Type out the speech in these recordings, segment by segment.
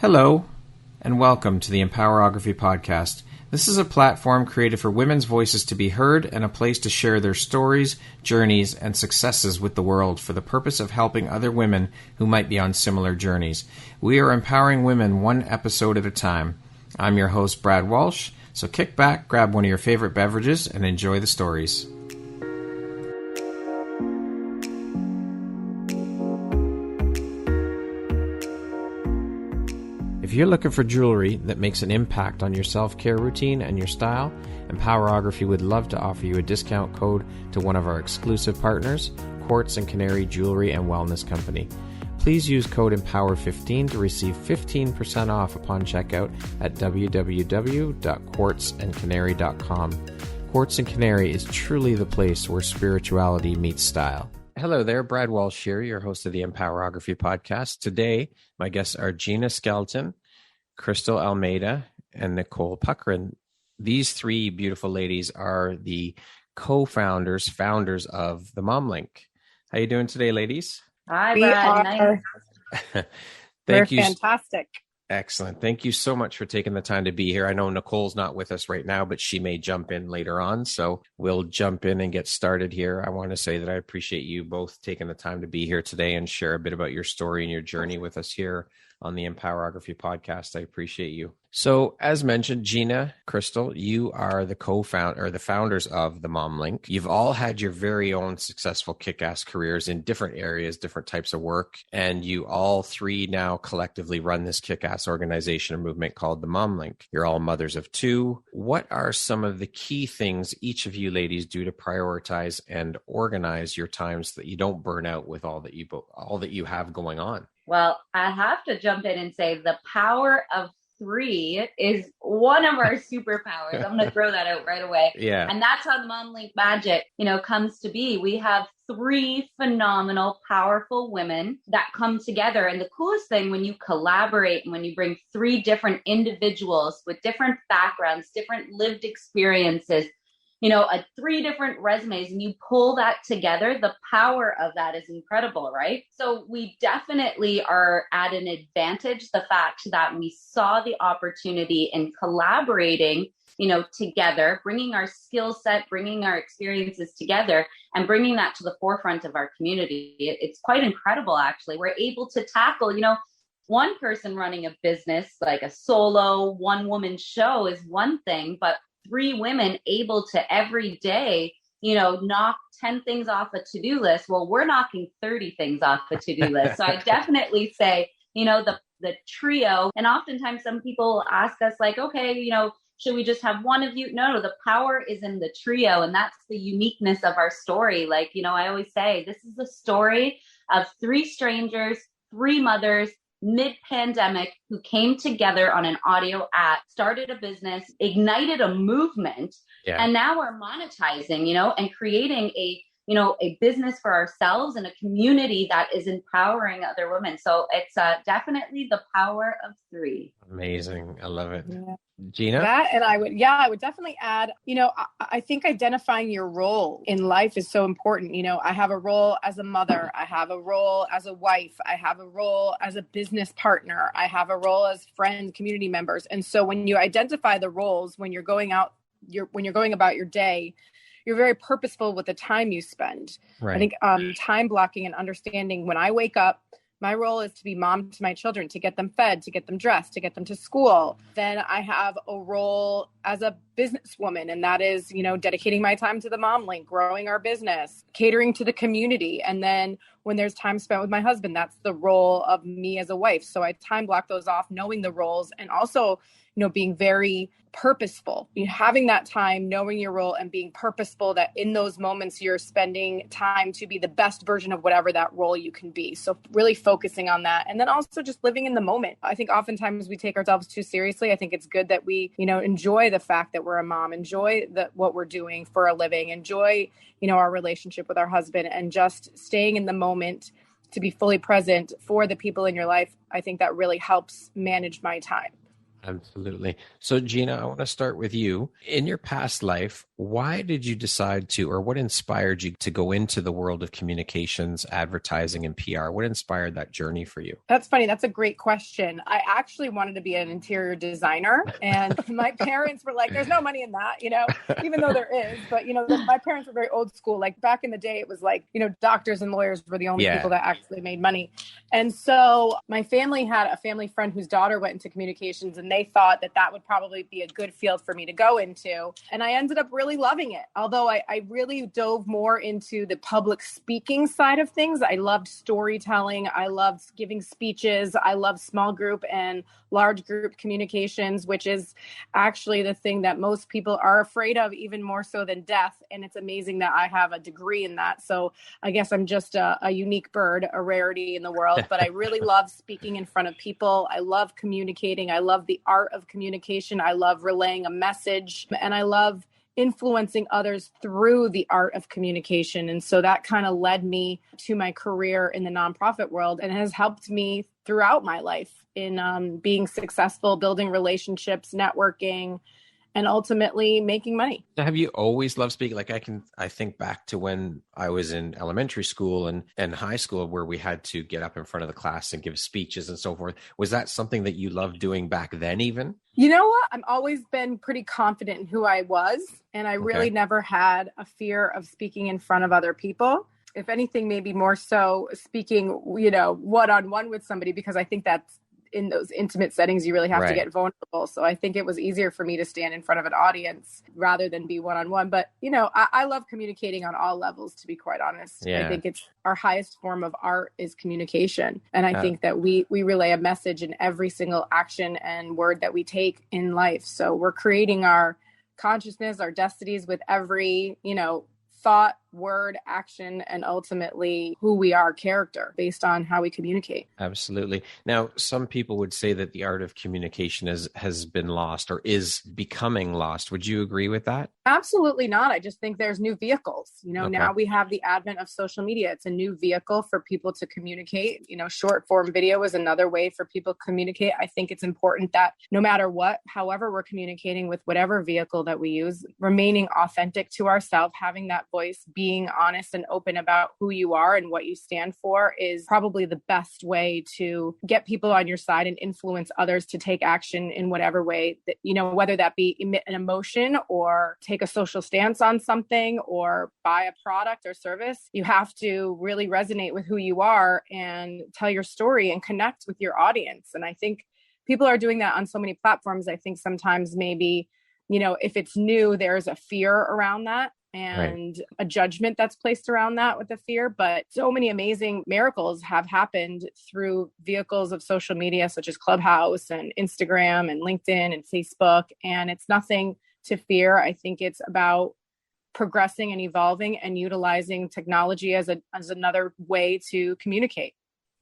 Hello, and welcome to the Empowerography Podcast. This is a platform created for women's voices to be heard and a place to share their stories, journeys, and successes with the world for the purpose of helping other women who might be on similar journeys. We are empowering women one episode at a time. I'm your host, Brad Walsh, so kick back, grab one of your favorite beverages, and enjoy the stories. If you're looking for jewelry that makes an impact on your self-care routine and your style, Empowerography would love to offer you a discount code to one of our exclusive partners, Quartz and Canary Jewelry and Wellness Company. Please use code EMPOWER15 to receive 15% off upon checkout at www.quartzandcanary.com. Quartz and Canary is truly the place where spirituality meets style. Hello there, Brad Walsh here, your host of the Empowerography Podcast. Today, my guests are Gina Skelton, Crystal Almeida, and Nicole Puckerin. These three beautiful ladies are the founders of the Mom Link. How you doing today, ladies? Hi, Brad. Nice. We're fantastic. Excellent. Thank you so much for taking the time to be here. I know Nicole's not with us right now, but she may jump in later on. So we'll jump in and get started here. I want to say that I appreciate you both taking the time to be here today and share a bit about your story and your journey with us here on the Empowerography Podcast. I appreciate you. So as mentioned, Gina, Crystal, you are the the founders of the Mom Link. You've all had your very own successful kick-ass careers in different areas, different types of work. And you all three now collectively run this kick-ass organization or movement called the Mom Link. You're all mothers of two. What are some of the key things each of you ladies do to prioritize and organize your time so that you don't burn out with all that you have going on? Well, I have to jump in and say the power of three is one of our superpowers. I'm going to throw that out right away. Yeah. And that's how the Mom Link magic, comes to be. We have three phenomenal, powerful women that come together. And the coolest thing when you collaborate and when you bring three different individuals with different backgrounds, different lived experiences, three different resumes, and you pull that together, the power of that is incredible, right? So we definitely are at an advantage, the fact that we saw the opportunity in collaborating, together, bringing our skill set, bringing our experiences together and bringing that to the forefront of our community. It's quite incredible, actually. We're able to tackle, one person running a business, like a solo one-woman show is one thing, but three women able to every day, knock 10 things off a to-do list. Well, we're knocking 30 things off a to-do list. So I definitely say, the trio. And oftentimes some people ask us like, okay, should we just have one of you? No, the power is in the trio. And that's the uniqueness of our story. Like, I always say, this is the story of three strangers, three mothers, mid-pandemic, who came together on an audio app, started a business, ignited a movement, and now we're monetizing, and creating a business for ourselves and a community that is empowering other women. So it's definitely the power of three. Amazing. I love it. Yeah. Gina? I would definitely add, I think identifying your role in life is so important. I have a role as a mother. I have a role as a wife. I have a role as a business partner. I have a role as friends, community members. And so when you identify the roles, when you're going about your day, you're very purposeful with the time you spend. Right. I think time blocking and understanding when I wake up, my role is to be mom to my children, to get them fed, to get them dressed, to get them to school. Then I have a role as a businesswoman, and that is, dedicating my time to the Mom Link, growing our business, catering to the community. And then when there's time spent with my husband, that's the role of me as a wife. So I time block those off, knowing the roles, and also, being very purposeful, having that time, knowing your role and being purposeful, that in those moments you're spending time to be the best version of whatever that role you can be. So really focusing on that. And then also just living in the moment. I think oftentimes we take ourselves too seriously. I think it's good that we, enjoy the fact that we're a mom, enjoy what we're doing for a living, enjoy, our relationship with our husband, and just staying in the moment to be fully present for the people in your life. I think that really helps manage my time. Absolutely. So, Gina, I want to start with you. In your past life, why did you decide to, or what inspired you to go into the world of communications, advertising, and PR? What inspired that journey for you? That's funny. That's a great question. I actually wanted to be an interior designer, and my parents were like, there's no money in that, even though there is. But, my parents were very old school. Like back in the day, it was like, doctors and lawyers were the only people that actually made money. And so my family had a family friend whose daughter went into communications, and they thought that would probably be a good field for me to go into. And I ended up really loving it. Although I really dove more into the public speaking side of things. I loved storytelling. I loved giving speeches. I loved small group and large group communications, which is actually the thing that most people are afraid of, even more so than death. And it's amazing that I have a degree in that. So I guess I'm just a unique bird, a rarity in the world, but I really love speaking in front of people. I love communicating. I love the art of communication. I love relaying a message, and I love influencing others through the art of communication. And so that kind of led me to my career in the nonprofit world and has helped me throughout my life in being successful, building relationships, networking, and ultimately making money. Have you always loved speaking? Like I think back to when I was in elementary school and high school, where we had to get up in front of the class and give speeches and so forth. Was that something that you loved doing back then even? You know what? I've always been pretty confident in who I was, and I really never had a fear of speaking in front of other people. If anything, maybe more so speaking, one-on-one with somebody, because I think that's in those intimate settings, you really have to get vulnerable. So I think it was easier for me to stand in front of an audience rather than be one-on-one. But, I love communicating on all levels, to be quite honest. Yeah. I think it's our highest form of art is communication. And I think that we relay a message in every single action and word that we take in life. So we're creating our consciousness, our destinies with every, thought, word, action, and ultimately who we are, character, based on how we communicate. Absolutely. Now, some people would say that the art of communication has been lost or is becoming lost. Would you agree with that? Absolutely not. I just think there's new vehicles. Now we have the advent of social media. It's a new vehicle for people to communicate. Short form video is another way for people to communicate. I think it's important that no matter what, however we're communicating with whatever vehicle that we use, remaining authentic to ourselves, having that voice, being honest and open about who you are and what you stand for is probably the best way to get people on your side and influence others to take action in whatever way that, whether that be emit an emotion or take a social stance on something or buy a product or service. You have to really resonate with who you are and tell your story and connect with your audience. And I think people are doing that on so many platforms. I think sometimes maybe, if it's new, there's a fear around that. And a judgment that's placed around that with the fear. But so many amazing miracles have happened through vehicles of social media, such as Clubhouse and Instagram and LinkedIn and Facebook. And it's nothing to fear. I think it's about progressing and evolving and utilizing technology as another way to communicate.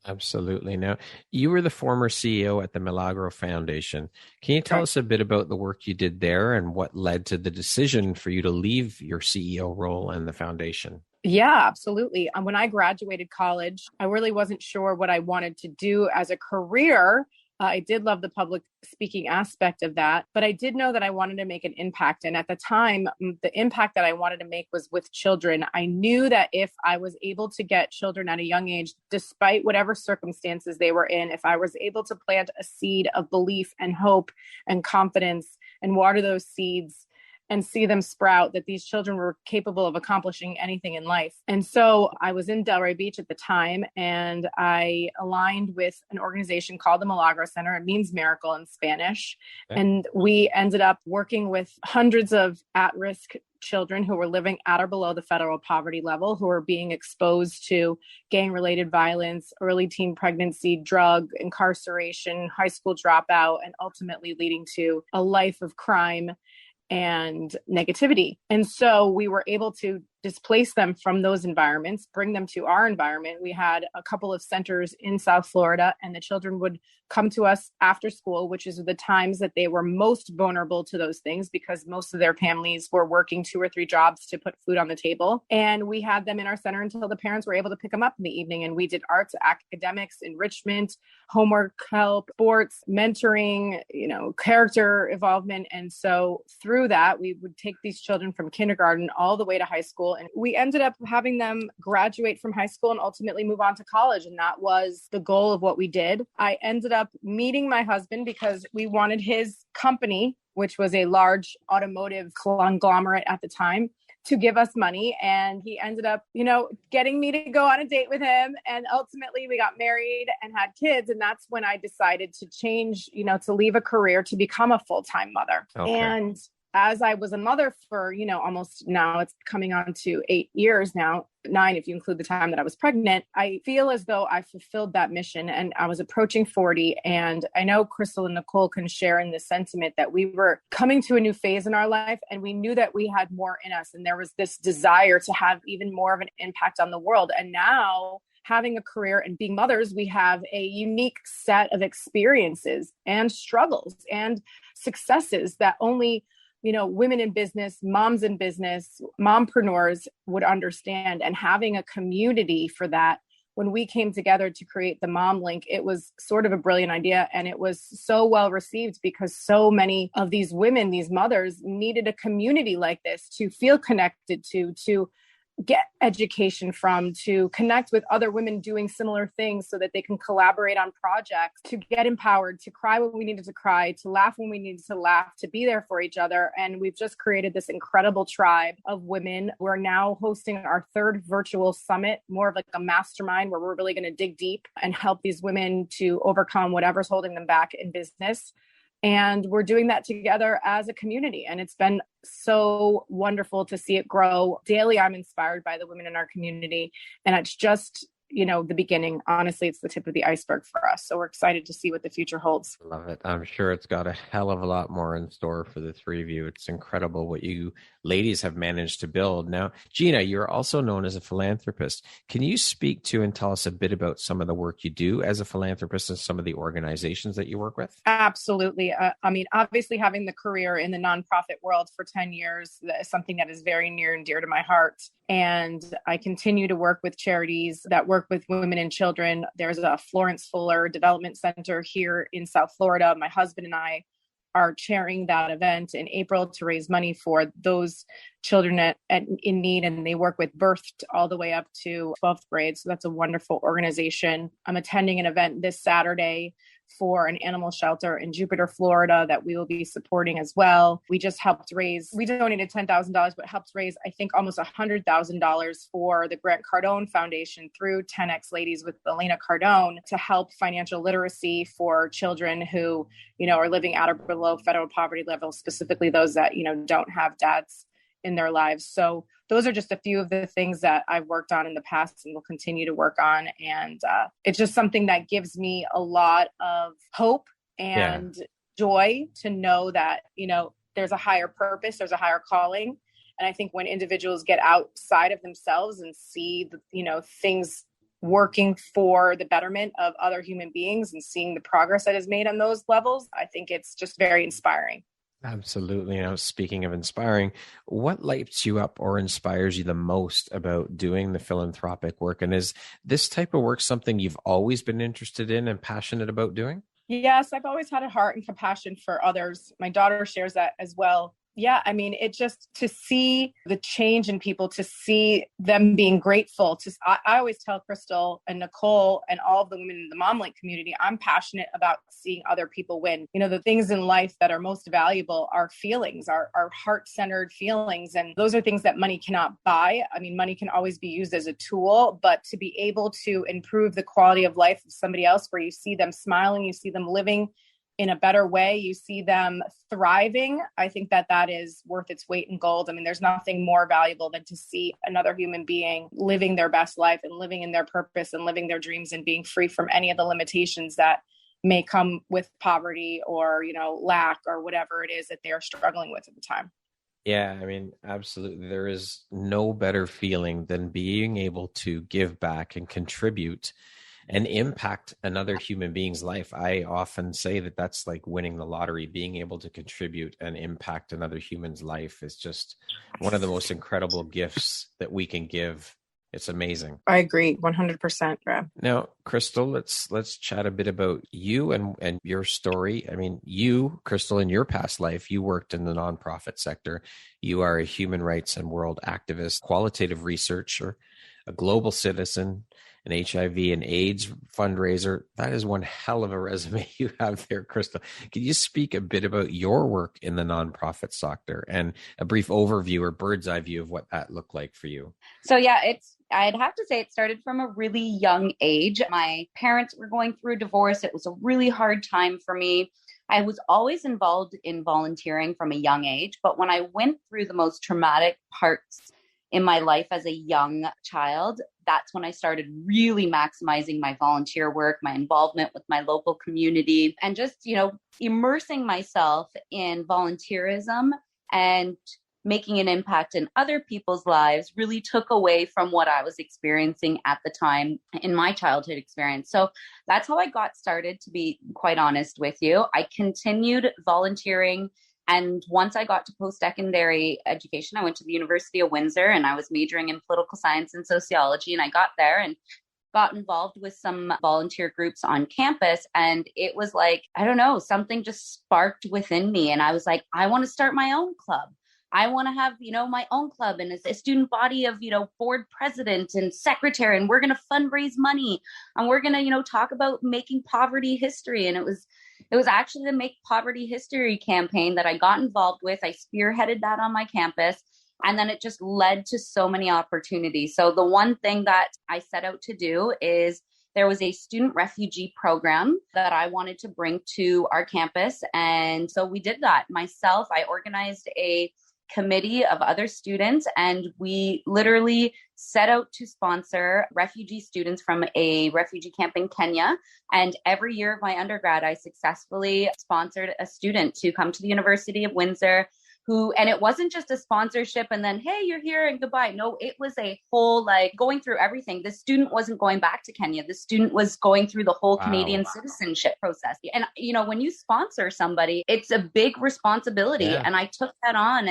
Absolutely. Now, you were the former CEO at the Milagro Foundation. Can you tell us a bit about the work you did there and what led to the decision for you to leave your CEO role and the foundation? Yeah, absolutely. When I graduated college, I really wasn't sure what I wanted to do as a career. I did love the public speaking aspect of that, but I did know that I wanted to make an impact. And at the time, the impact that I wanted to make was with children. I knew that if I was able to get children at a young age, despite whatever circumstances they were in, if I was able to plant a seed of belief and hope and confidence and water those seeds and see them sprout, that these children were capable of accomplishing anything in life. And so I was in Delray Beach at the time, and I aligned with an organization called the Milagro Center. It means miracle in Spanish. Okay. And we ended up working with hundreds of at-risk children who were living at or below the federal poverty level, who were being exposed to gang-related violence, early teen pregnancy, drug, incarceration, high school dropout, and ultimately leading to a life of crime and negativity. And so we were able to displace them from those environments, bring them to our environment. We had a couple of centers in South Florida, and the children would come to us after school, which is the times that they were most vulnerable to those things because most of their families were working 2 or 3 jobs to put food on the table. And we had them in our center until the parents were able to pick them up in the evening. And we did arts, academics, enrichment, homework help, sports, mentoring, character involvement. And so through that, we would take these children from kindergarten all the way to high school. And we ended up having them graduate from high school and ultimately move on to college. And that was the goal of what we did. I ended up meeting my husband because we wanted his company, which was a large automotive conglomerate at the time, to give us money. And he ended up, getting me to go on a date with him. And ultimately we got married and had kids. And that's when I decided to change, to leave a career to become a full-time mother. Okay. And as I was a mother for, almost now it's coming on to 8 years now, 9 if you include the time that I was pregnant, I feel as though I fulfilled that mission, and I was approaching 40. And I know Crystal and Nicole can share in the sentiment that we were coming to a new phase in our life, and we knew that we had more in us. And there was this desire to have even more of an impact on the world. And now, having a career and being mothers, we have a unique set of experiences and struggles and successes that only women in business, moms in business, mompreneurs would understand. And having a community for that, when we came together to create the Mom Link, it was sort of a brilliant idea. And it was so well received because so many of these women, these mothers, needed a community like this to feel connected to get education from, to connect with other women doing similar things so that they can collaborate on projects, to get empowered, to cry when we needed to cry, to laugh when we needed to laugh, to be there for each other. And we've just created this incredible tribe of women. We're now hosting our 3rd virtual summit, more of like a mastermind where we're really going to dig deep and help these women to overcome whatever's holding them back in business. And we're doing that together as a community. And it's been so wonderful to see it grow. Daily, I'm inspired by the women in our community. And it's just, the beginning. Honestly, it's the tip of the iceberg for us. So we're excited to see what the future holds. Love it. I'm sure it's got a hell of a lot more in store for the 3 of you. It's incredible what you ladies have managed to build. Now, Gina, you're also known as a philanthropist. Can you speak to and tell us a bit about some of the work you do as a philanthropist and some of the organizations that you work with? Absolutely. Obviously having the career in the nonprofit world for 10 years is something that is very near and dear to my heart. And I continue to work with charities that work with women and children. There's a Florence Fuller Development Center here in South Florida. My husband and I are chairing that event in April to raise money for those children in need. And they work with birth all the way up to 12th grade. So that's a wonderful organization. I'm attending an event this Saturday for an animal shelter in Jupiter, Florida that we will be supporting as well. We just helped raise, we donated $10,000, but helped raise, I think, almost $100,000 for the Grant Cardone Foundation through 10X Ladies with Elena Cardone to help financial literacy for children who, are living at or below federal poverty level, specifically those that, don't have dads in their lives. So those are just a few of the things that I've worked on in the past and will continue to work on. And it's just something that gives me a lot of hope and joy to know that, there's a higher purpose, there's a higher calling. And I think when individuals get outside of themselves and see, things working for the betterment of other human beings and seeing the progress that is made on those levels, I think it's just very inspiring. Absolutely. Speaking of inspiring, what lights you up or inspires you the most about doing the philanthropic work? And is this type of work something you've always been interested in and passionate about doing? Yes, I've always had a heart and compassion for others. My daughter shares that as well. Yeah, it just to see the change in people, to see them being grateful. I always tell Crystal and Nicole and all of the women in the Mom Link community, I'm passionate about seeing other people win. The things in life that are most valuable are feelings, are heart-centered feelings. And those are things that money cannot buy. Money can always be used as a tool, but to be able to improve the quality of life of somebody else, where you see them smiling, you see them living in a better way, you see them thriving, I think that is worth its weight in gold. There's nothing more valuable than to see another human being living their best life and living in their purpose and living their dreams and being free from any of the limitations that may come with poverty or, lack or whatever it is that they're struggling with at the time. Yeah, I mean, absolutely. There is no better feeling than being able to give back and contribute and impact another human being's life. I often say that that's like winning the lottery. Being able to contribute and impact another human's life is just one of the most incredible gifts that we can give. It's amazing. I agree 100%, Brad. Now, Crystal, let's chat a bit about you and your story. I mean, you, Crystal, in your past life, you worked in the nonprofit sector. You are a human rights and world activist, qualitative researcher, a global citizen, an HIV and AIDS fundraiser. That is one hell of a resume you have there, Crystal. Can you speak a bit about your work in the nonprofit sector and a brief overview or bird's eye view of what that looked like for you? So yeah, I'd have to say it started from a really young age. My parents were going through a divorce. It was a really hard time for me. I was always involved in volunteering from a young age, but when I went through the most traumatic parts in my life as a young child, that's when I started really maximizing my volunteer work, my involvement with my local community, and just, immersing myself in volunteerism and making an impact in other people's lives really took away from what I was experiencing at the time in my childhood experience. So that's how I got started, to be quite honest with you. I continued volunteering. And once I got to post-secondary education, I went to the University of Windsor and I was majoring in political science and sociology. And I got there and got involved with some volunteer groups on campus. And it was like, I don't know, something just sparked within me. And I was like, I want to start my own club. I want to have, my own club and a student body of, board president and secretary. And we're going to fundraise money and we're going to, talk about making poverty history. And it was actually the Make Poverty History campaign that I got involved with. I spearheaded that on my campus. And then it just led to so many opportunities. So the one thing that I set out to do is there was a student refugee program that I wanted to bring to our campus. And so we did that. Myself, I organized a committee of other students, and we literally set out to sponsor refugee students from a refugee camp in Kenya. And every year of my undergrad, I successfully sponsored a student to come to the University of Windsor and it wasn't just a sponsorship and then, hey, you're here and goodbye. No, it was a whole, going through everything. The student wasn't going back to Kenya. The student was going through the whole Canadian citizenship process. And, when you sponsor somebody, it's a big responsibility. Yeah. And I took that on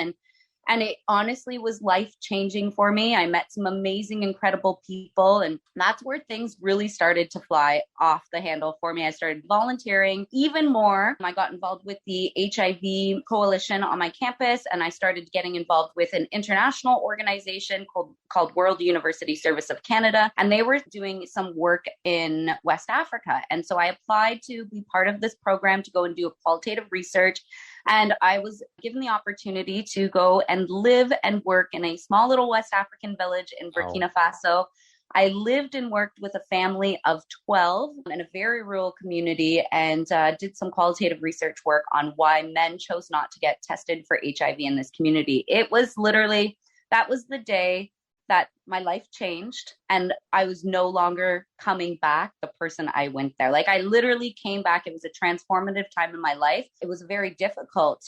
and it honestly was life-changing for me. I met some amazing, incredible people. And that's where things really started to fly off the handle for me. I started volunteering even more. I got involved with the HIV coalition on my campus. And I started getting involved with an international organization called World University Service of Canada. And they were doing some work in West Africa. And so I applied to be part of this program to go and do a qualitative research. And I was given the opportunity to go and live and work in a small little West African village in Burkina Faso. I lived and worked with a family of 12 in a very rural community and did some qualitative research work on why men chose not to get tested for HIV in this community. It was literally, that was the day that my life changed and I was no longer coming back the person I went there. I literally came back. It was a transformative time in my life. It was very difficult,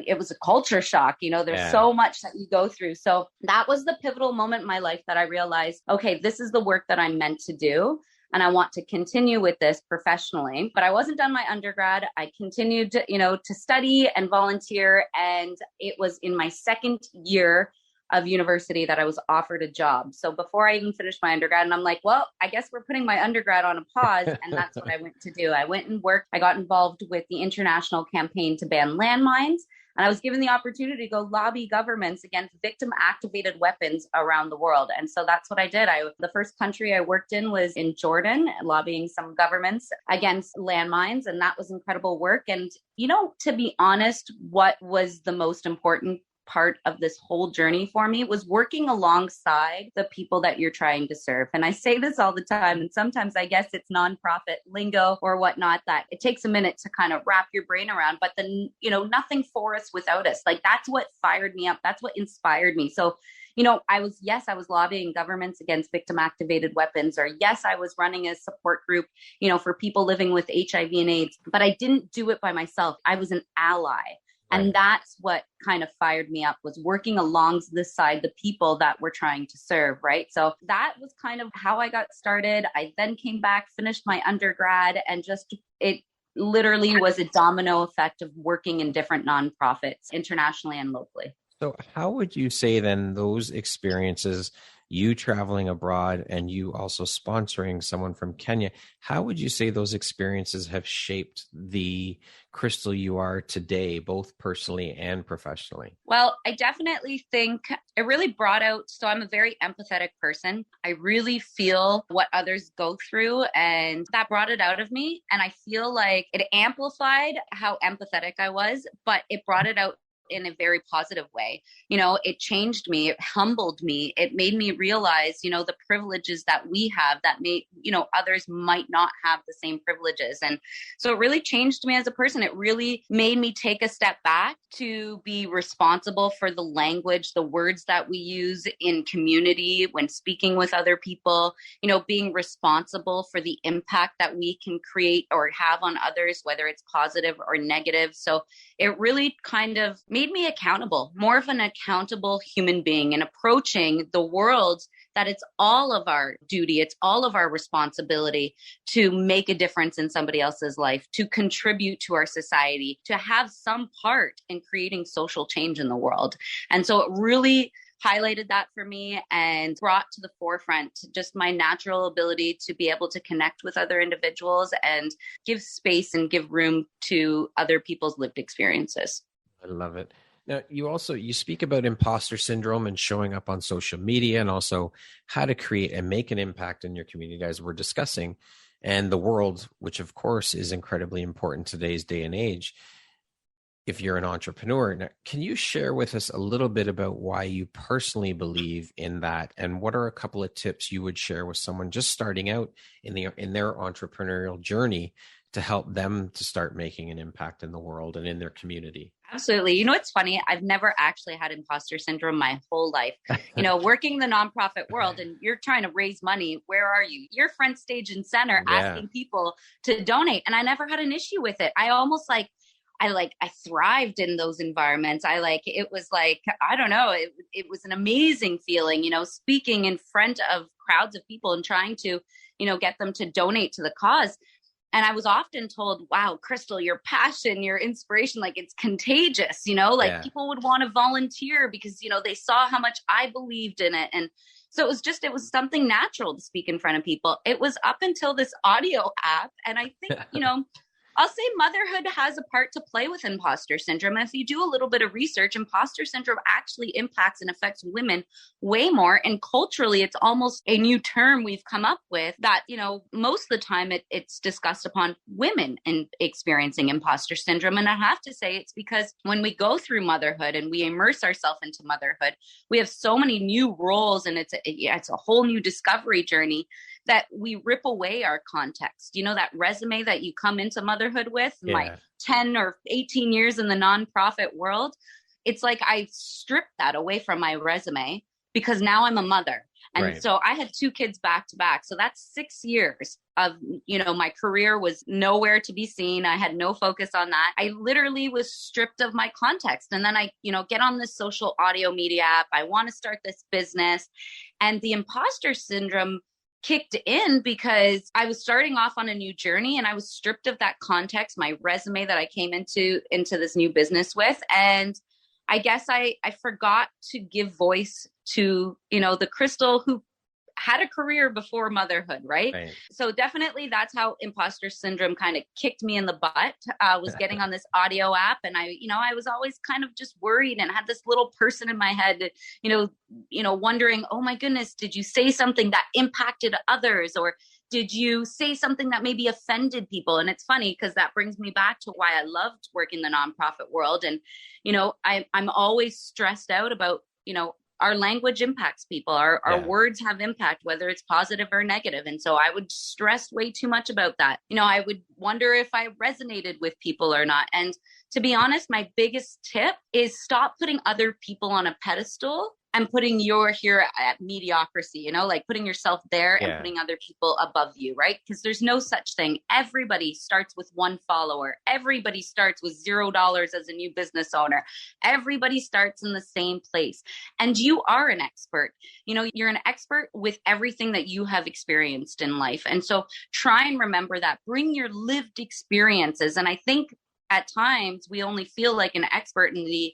it was a culture shock. There's so much that you go through. So that was the pivotal moment in my life that I realized, okay, this is the work that I'm meant to do. And I want to continue with this professionally, but I wasn't done my undergrad. I continued to study and volunteer. And it was in my second year of university that I was offered a job. So before I even finished my undergrad, and I'm like, well, I guess we're putting my undergrad on a pause. And that's what I went to do. I went and worked. I got involved with the international campaign to ban landmines. And I was given the opportunity to go lobby governments against victim-activated weapons around the world. And so that's what I did. The first country I worked in was in Jordan, lobbying some governments against landmines. And that was incredible work. And, to be honest, what was the most important part of this whole journey for me was working alongside the people that you're trying to serve. And I say this all the time, and sometimes I guess it's nonprofit lingo or whatnot that it takes a minute to kind of wrap your brain around, but then, nothing for us without us. That's what fired me up. That's what inspired me. So, I was lobbying governments against victim activated weapons, or yes, I was running a support group, for people living with HIV and AIDS, but I didn't do it by myself. I was an ally. And that's what kind of fired me up, was working alongside the people that we're trying to serve, right? So that was kind of how I got started. I then came back, finished my undergrad, and it literally was a domino effect of working in different nonprofits internationally and locally. So how would you say then those experiences, you traveling abroad and you also sponsoring someone from Kenya, how would you say those experiences have shaped the Crystal you are today, both personally and professionally? Well, I definitely think it really brought out, so I'm a very empathetic person. I really feel what others go through, and that brought it out of me. And I feel like it amplified how empathetic I was, but it brought it out in a very positive way. It changed me. It humbled me. It made me realize, the privileges that we have that others might not have the same privileges. And so it really changed me as a person. It really made me take a step back to be responsible for the language, the words that we use in community when speaking with other people, being responsible for the impact that we can create or have on others, whether it's positive or negative. So it really kind of made me accountable, more of an accountable human being, and approaching the world that it's all of our duty, it's all of our responsibility to make a difference in somebody else's life, to contribute to our society, to have some part in creating social change in the world. And so it really highlighted that for me and brought to the forefront just my natural ability to be able to connect with other individuals and give space and give room to other people's lived experiences. I love it. Now, you speak about imposter syndrome and showing up on social media, and also how to create and make an impact in your community, as we're discussing, and the world, which of course is incredibly important in today's day and age. If you're an entrepreneur, now, can you share with us a little bit about why you personally believe in that, and what are a couple of tips you would share with someone just starting out in their entrepreneurial journey to help them to start making an impact in the world and in their community? Absolutely. It's funny. I've never actually had imposter syndrome my whole life. Working in the nonprofit world, and you're trying to raise money. Where are you? You're front stage and center asking people to donate. And I never had an issue with it. I almost I thrived in those environments. It was I don't know, it was an amazing feeling, speaking in front of crowds of people and trying to, get them to donate to the cause. And I was often told, wow, Crystal, your passion, your inspiration, it's contagious, people would want to volunteer because, they saw how much I believed in it. And so it was something natural to speak in front of people. It was up until this audio app. And I think, I'll say motherhood has a part to play with imposter syndrome. If you do a little bit of research, imposter syndrome actually impacts and affects women way more. And culturally, it's almost a new term we've come up with that, most of the time it's discussed upon women and experiencing imposter syndrome. And I have to say it's because when we go through motherhood and we immerse ourselves into motherhood, we have so many new roles, and it's a whole new discovery journey that we rip away our context. That resume that you come into motherhood with, my 10 or 18 years in the nonprofit world, it's like I stripped that away from my resume because now I'm a mother. And so I had 2 kids back to back. So that's 6 years of, my career was nowhere to be seen. I had no focus on that. I literally was stripped of my context. And then I, get on this social audio media app. I want to start this business. And the imposter syndrome kicked in because I was starting off on a new journey and I was stripped of that context, my resume that I came into this new business with. And I guess I forgot to give voice to, the Crystal who had a career before motherhood, right? So definitely that's how imposter syndrome kind of kicked me in the butt, was getting on this audio app. And I was always kind of just worried and had this little person in my head, wondering, oh my goodness, did you say something that impacted others? Or did you say something that maybe offended people? And it's funny because that brings me back to why I loved working in the nonprofit world. And, I'm always stressed out about, our language impacts people. Our words have impact, whether it's positive or negative. And so I would stress way too much about that. I would wonder if I resonated with people or not. And to be honest, my biggest tip is stop putting other people on a pedestal and putting your here at mediocrity, you know, like putting yourself there and putting other people above you, right? Because there's no such thing. Everybody starts with one follower. Everybody starts with $0 as a new business owner. Everybody starts in the same place. And you are an expert. You know, you're an expert with everything that you have experienced in life. And so try and remember that. Bring your lived experiences. And I think at times we only feel like an expert in the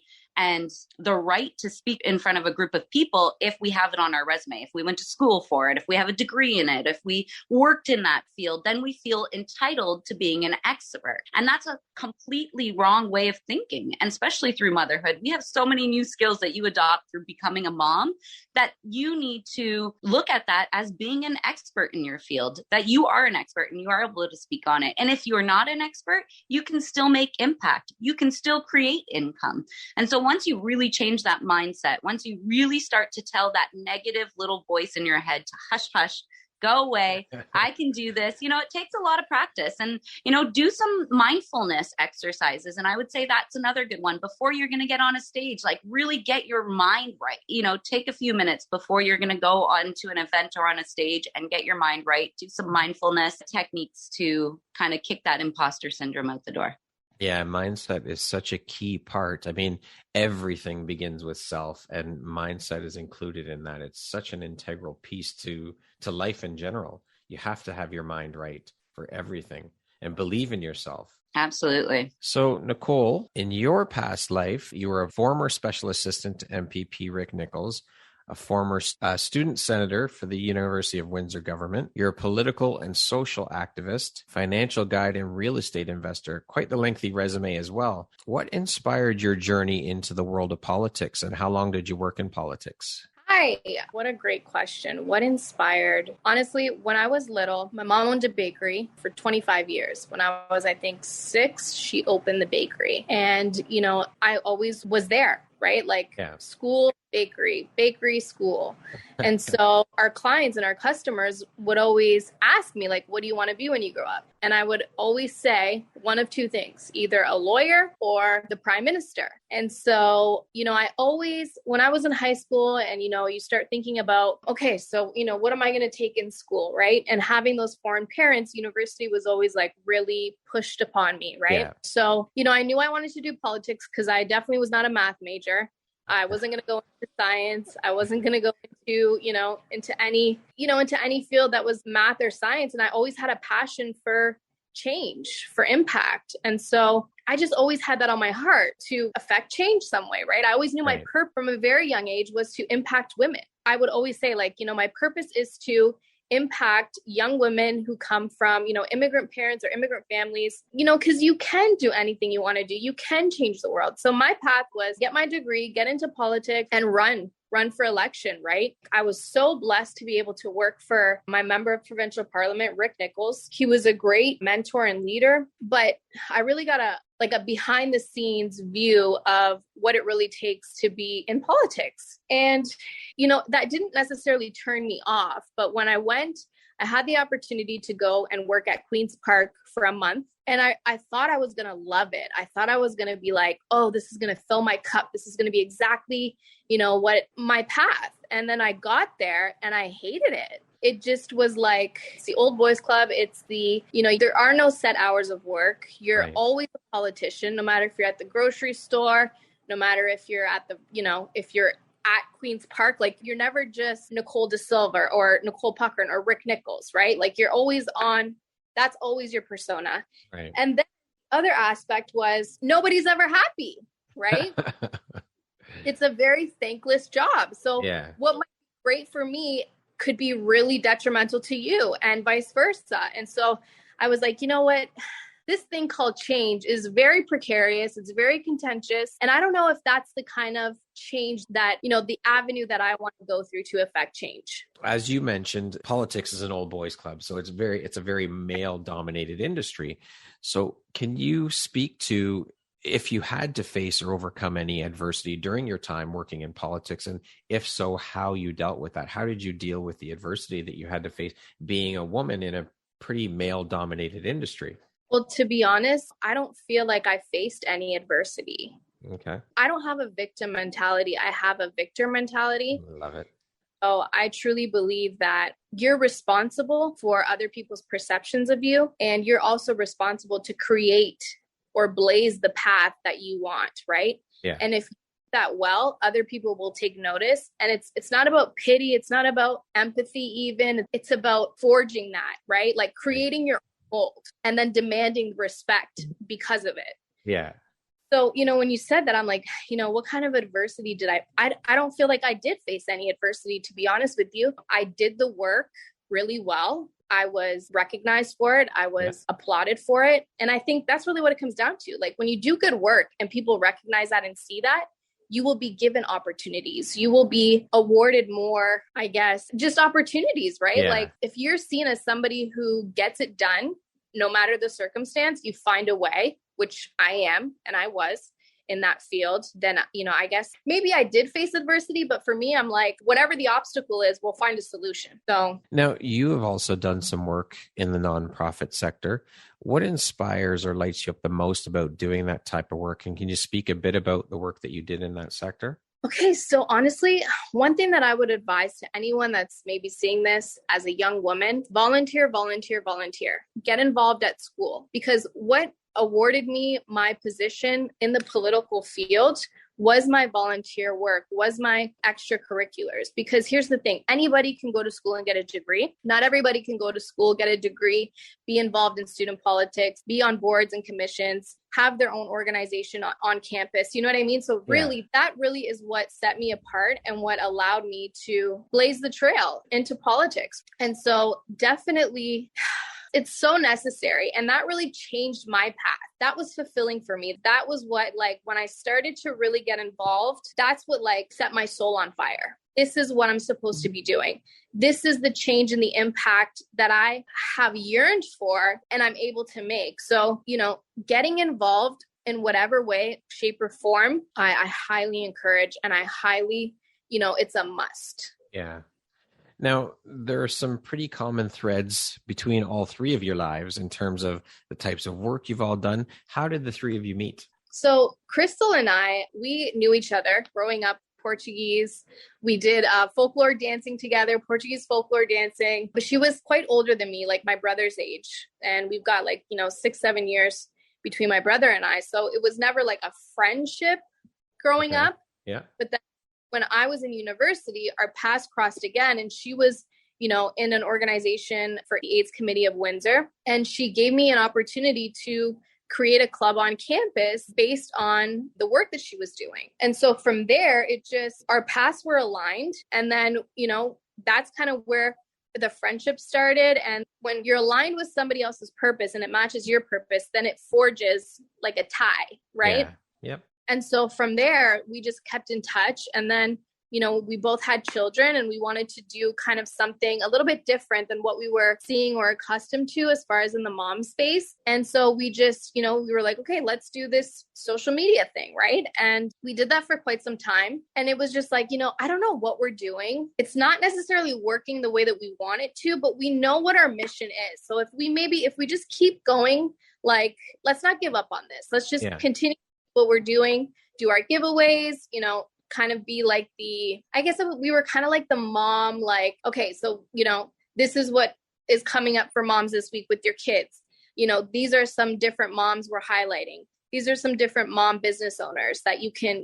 right to speak in front of a group of people if we have it on our resume, if we went to school for it, if we have a degree in it, if we worked in that field, then we feel entitled to being an expert. And that's a completely wrong way of thinking. And especially through motherhood, we have so many new skills that you adopt through becoming a mom that you need to look at that as being an expert in your field, that you are an expert and you are able to speak on it. And if you're not an expert, you can still make impact. You can still create income. And so once you really change that mindset, once you really start to tell that negative little voice in your head to hush, hush, go away, I can do this, you know, it takes a lot of practice and, you know, do some mindfulness exercises. And I would say that's another good one before you're going to get on a stage, like really get your mind right, you know, take a few minutes before you're going to go onto an event or on a stage and get your mind right. Do some mindfulness techniques to kind of kick that imposter syndrome out the door. Yeah, mindset is such a key part. I mean, everything begins with self, and mindset is included in that. It's such an integral piece to life in general. You have to have your mind right for everything and believe in yourself. Absolutely. So, Nicole, in your past life, you were a former special assistant to MPP Rick Nichols, a former student senator for the University of Windsor government. You're a political and social activist, financial guide, and real estate investor. Quite the lengthy resume as well. What inspired your journey into the world of politics, and how long did you work in politics? Hi, what a great question. What inspired? Honestly, when I was little, my mom owned a bakery for 25 years. When I was, I think, 6, she opened the bakery. And, you know, I always was there, right? Like school, bakery, school. And so our clients and our customers would always ask me, like, what do you want to be when you grow up? And I would always say one of two things, either a lawyer or the prime minister. And so, you know, I always, when I was in high school and, you know, you start thinking about, okay, so, you know, what am I going to take in school, right? And having those foreign parents, university was always like really pushed upon me, right? Yeah. So, you know, I knew I wanted to do politics because I definitely was not a math major. I wasn't going to go into science. I wasn't going to go into any field that was math or science. And I always had a passion for change, for impact. And so I just always had that on my heart to affect change some way, right? I always knew my purpose from a very young age was to impact women. I would always say, like, you know, my purpose is to impact young women who come from, you know, immigrant parents or immigrant families, you know, because you can do anything you want to do. You can change the world. So my path was get my degree, get into politics, and run for election, right? I was so blessed to be able to work for my member of provincial parliament, Rick Nichols. He was a great mentor and leader, but I really got a behind the scenes view of what it really takes to be in politics. And, you know, that didn't necessarily turn me off, but when I went, I had the opportunity to go and work at Queen's Park for a month. And I thought I was going to love it. I thought I was going to be like, oh, this is going to fill my cup. This is going to be exactly, you know, what my path. And then I got there and I hated it. It just was like, it's the old boys club. It's the, you know, there are no set hours of work. You're always a politician, no matter if you're at the grocery store, no matter if you're at the, you know, if you're at Queen's Park, like you're never just Nicole De Silva or Nicole Puckerin or Rick Nichols, right? Like you're always on, that's always your persona. Right. And then the other aspect was nobody's ever happy, right? It's a very thankless job. So what might be great for me could be really detrimental to you and vice versa. And so I was like, you know what? This thing called change is very precarious. It's very contentious. And I don't know if that's the kind of change that, you know, the avenue that I want to go through to affect change. As you mentioned, politics is an old boys club. So it's a very male dominated industry. So can you speak to if you had to face or overcome any adversity during your time working in politics? And if so, how you dealt with that? How did you deal with the adversity that you had to face being a woman in a pretty male dominated industry? Well, to be honest, I don't feel like I faced any adversity. Okay. I don't have a victim mentality. I have a victor mentality. Love it. So I truly believe that you're responsible for other people's perceptions of you, and you're also responsible to create or blaze the path that you want, right? Yeah. And if you do that well, other people will take notice. And it's not about pity. It's not about empathy even. It's about forging that, right? Like creating your own mold and then demanding respect because of it. Yeah. So, when you said that, I'm like, what kind of adversity did I don't feel like I did face any adversity, to be honest with you. I did the work really well. I was recognized for it. I was applauded for it. And I think that's really what it comes down to. Like when you do good work and people recognize that and see that, you will be given opportunities. You will be awarded more, I guess, just opportunities, right? Yeah. Like if you're seen as somebody who gets it done, no matter the circumstance, you find a way, which I am, and I was in that field, then, I guess maybe I did face adversity, but for me, I'm like, whatever the obstacle is, we'll find a solution. So now you have also done some work in the nonprofit sector. What inspires or lights you up the most about doing that type of work? And can you speak a bit about the work that you did in that sector? Okay, so honestly, one thing that I would advise to anyone that's maybe seeing this as a young woman, volunteer, volunteer, volunteer. Get involved at school, because what awarded me my position in the political field was my volunteer work, was my extracurriculars. Because here's the thing, anybody can go to school and get a degree. Not everybody can go to school, get a degree, be involved in student politics, be on boards and commissions, have their own organization on campus. You know what I mean? So really, that really is what set me apart and what allowed me to blaze the trail into politics. And so definitely, it's so necessary. And that really changed my path. That was fulfilling for me. That was what, like, when I started to really get involved, that's what like set my soul on fire. This is what I'm supposed to be doing. This is the change and the impact that I have yearned for and I'm able to make. So, getting involved in whatever way, shape, or form, I highly encourage, and I highly, it's a must. Yeah. Now, there are some pretty common threads between all three of your lives in terms of the types of work you've all done. How did the three of you meet? So Crystal and I, we knew each other growing up, Portuguese. We did folklore dancing together, Portuguese folklore dancing. But she was quite older than me, like my brother's age. And we've got 6-7 years between my brother and I. So it was never like a friendship growing up. Yeah. But then when I was in university, our paths crossed again, and she was, in an organization for the AIDS Committee of Windsor. And she gave me an opportunity to create a club on campus based on the work that she was doing. And so from there, our paths were aligned. And then, that's kind of where the friendship started. And when you're aligned with somebody else's purpose and it matches your purpose, then it forges like a tie, right? Yeah. Yep. And so from there, we just kept in touch. And then, we both had children, and we wanted to do kind of something a little bit different than what we were seeing or accustomed to as far as in the mom space. And so we just, we were like, okay, let's do this social media thing, right? And we did that for quite some time. And it was just like, I don't know what we're doing. It's not necessarily working the way that we want it to, but we know what our mission is. So if we just keep going, like, let's not give up on this. Let's just continue what we're doing, do our giveaways, kind of be like I guess we were kind of like the mom, like, okay, so, this is what is coming up for moms this week with your kids. These are some different moms we're highlighting. These are some different mom business owners that you can,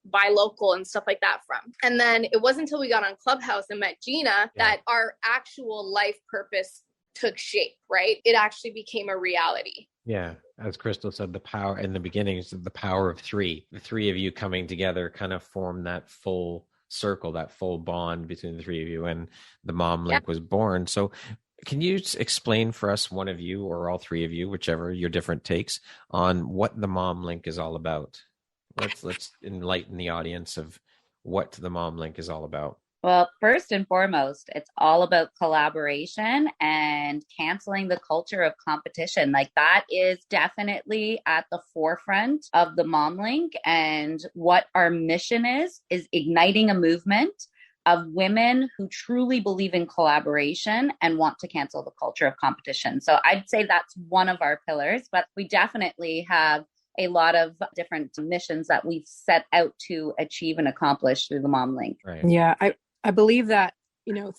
buy local and stuff like that from. And then it wasn't until we got on Clubhouse and met Gina that our actual life purpose took shape, right? It actually became a reality. Yeah. As Crystal said, the power in the beginning is the power of three. The three of you coming together kind of form that full circle, that full bond between the three of you, and the mom link was born. So can you explain for us, one of you or all three of you, whichever your different takes, on what the mom link is all about? Let's enlighten the audience of what the mom link is all about. Well, first and foremost, it's all about collaboration and canceling the culture of competition. Like, that is definitely at the forefront of the Mom Link. And what our mission is igniting a movement of women who truly believe in collaboration and want to cancel the culture of competition. So I'd say that's one of our pillars, but we definitely have a lot of different missions that we've set out to achieve and accomplish through the Mom Link. Right. Yeah, I believe that,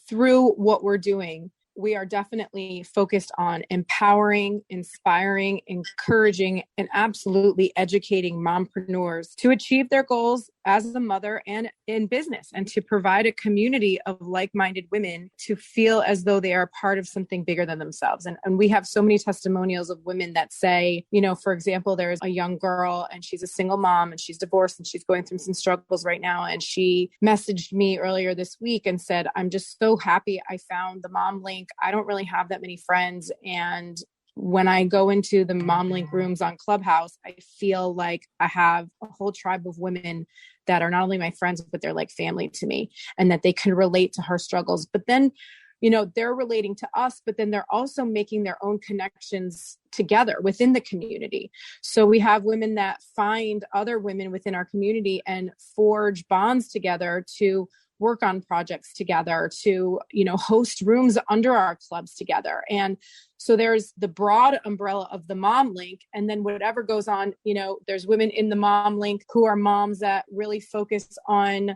through what we're doing, we are definitely focused on empowering, inspiring, encouraging, and absolutely educating mompreneurs to achieve their goals as a mother and in business, and to provide a community of like-minded women to feel as though they are part of something bigger than themselves. And we have so many testimonials of women that say, for example, there's a young girl and she's a single mom and she's divorced and she's going through some struggles right now. And she messaged me earlier this week and said, I'm just so happy I found the Mom Link. I don't really have that many friends. And when I go into the Mom Link rooms on Clubhouse, I feel like I have a whole tribe of women that are not only my friends, but they're like family to me, and that they can relate to her struggles. But then, they're relating to us, but then they're also making their own connections together within the community. So we have women that find other women within our community and forge bonds together to work on projects together, to, host rooms under our clubs together. And so there's the broad umbrella of the Mom Link. And then whatever goes on, there's women in the Mom Link who are moms that really focus on,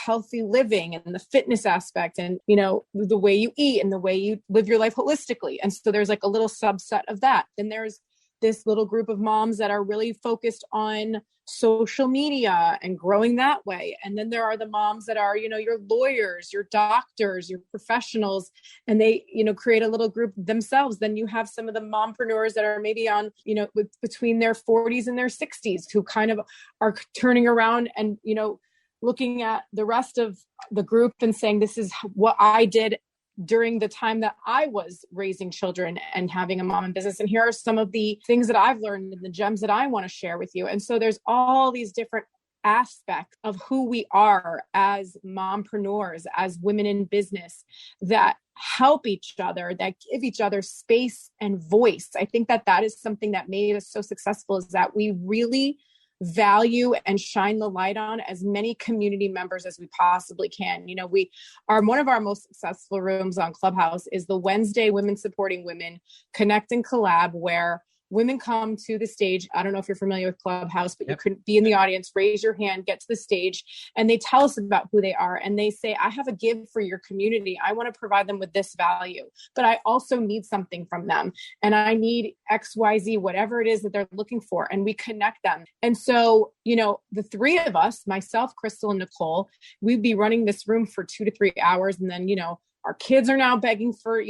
healthy living and the fitness aspect and, the way you eat and the way you live your life holistically. And so there's like a little subset of that. Then there's this little group of moms that are really focused on social media and growing that way. And then there are the moms that are, your lawyers, your doctors, your professionals, and they, create a little group themselves. Then you have some of the mompreneurs that are maybe on, between their 40s and their 60s who kind of are turning around and, looking at the rest of the group and saying, this is what I did during the time that I was raising children and having a mom in business. And here are some of the things that I've learned and the gems that I want to share with you. And so there's all these different aspects of who we are as mompreneurs, as women in business, that help each other, that give each other space and voice. I think that is something that made us so successful, is that we really value and shine the light on as many community members as we possibly can. We are, one of our most successful rooms on Clubhouse is the Wednesday Women Supporting Women Connect and Collab, where women come to the stage. I don't know if you're familiar with Clubhouse, but you could be in the audience, raise your hand, get to the stage, and they tell us about who they are. And they say, I have a give for your community. I want to provide them with this value, but I also need something from them. And I need XYZ, whatever it is that they're looking for. And we connect them. And so, the three of us, myself, Crystal, and Nicole, we'd be running this room for 2 to 3 hours. And then, our kids are now begging for,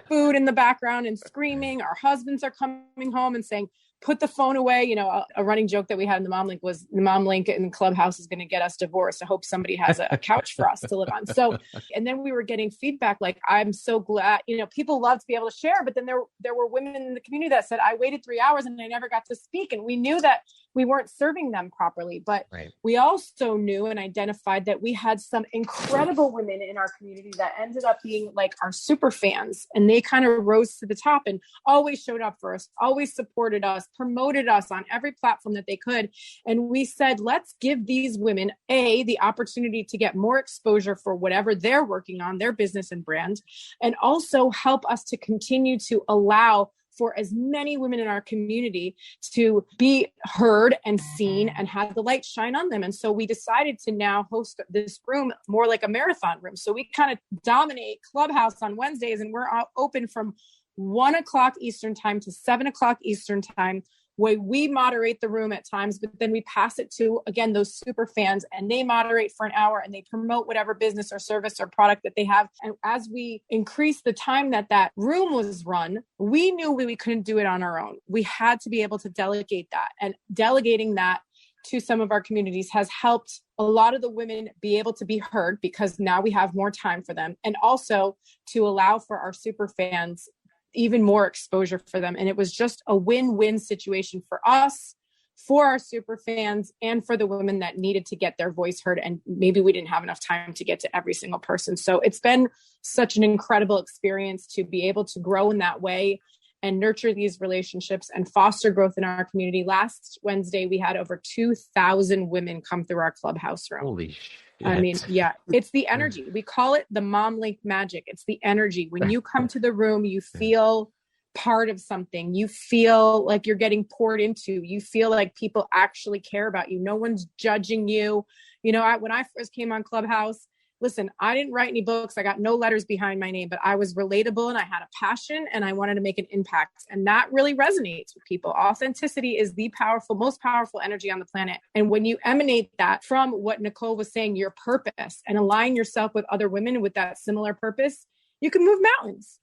food in the background and screaming. Our husbands are coming home and saying, put the phone away. A running joke that we had in the Mom Link was, the Mom Link in Clubhouse is going to get us divorced. I hope somebody has a couch for us to live on. So, and then we were getting feedback like, I'm so glad, people love to be able to share, but then there were women in the community that said, I waited 3 hours and I never got to speak. And we knew that we weren't serving them properly, but we also knew and identified that we had some incredible women in our community that ended up being like our super fans. And they kind of rose to the top and always showed up for us, always supported us, promoted us on every platform that they could. And we said, let's give these women the opportunity to get more exposure for whatever they're working on, their business and brand, and also help us to continue to allow for as many women in our community to be heard and seen and have the light shine on them. And so we decided to now host this room more like a marathon room. So we kind of dominate Clubhouse on Wednesdays, and we're open from 1 o'clock Eastern time to 7 o'clock Eastern time, where we moderate the room at times, but then we pass it to, again, those super fans, and they moderate for an hour and they promote whatever business or service or product that they have. And as we increase the time that room was run, we knew we couldn't do it on our own. We had to be able to delegate that, and delegating that to some of our communities has helped a lot of the women be able to be heard, because now we have more time for them, and also to allow for our super fans even more exposure for them. And it was just a win-win situation for us, for our super fans, and for the women that needed to get their voice heard. And maybe we didn't have enough time to get to every single person. So it's been such an incredible experience to be able to grow in that way and nurture these relationships and foster growth in our community. Last Wednesday, we had over 2,000 women come through our Clubhouse room. Holy shit. I mean, yeah, it's the energy. We call it the Mom Link magic. It's the energy. When you come to the room, you feel part of something. You feel like you're getting poured into. You feel like people actually care about you. No one's judging you. You know, when I first came on Clubhouse, listen, I didn't write any books. I got no letters behind my name, but I was relatable and I had a passion and I wanted to make an impact. And that really resonates with people. Authenticity is the most powerful energy on the planet. And when you emanate that from what Nicole was saying, your purpose, and align yourself with other women with that similar purpose, you can move mountains.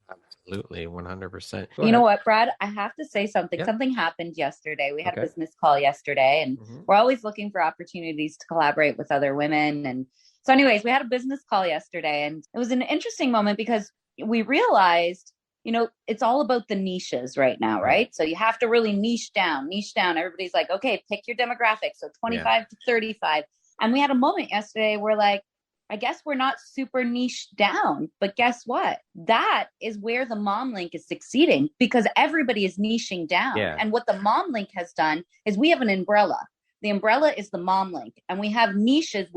Absolutely. 100%. You know what, Brad? I have to say something. Yep. Something happened yesterday. We had a business call yesterday, and we're always looking for opportunities to collaborate with other women. And so anyways, we had a business call yesterday, and it was an interesting moment because we realized, you know, it's all about the niches right now, right? So you have to really niche down. Everybody's like, okay, pick your demographic. So 25 to 35. And we had a moment yesterday where like, I guess we're not super niche down, but guess what? That is where the Mom Link is succeeding because everybody is niching down. Yeah. And what the Mom Link has done is we have an umbrella. The umbrella is the Mom Link, and we have niches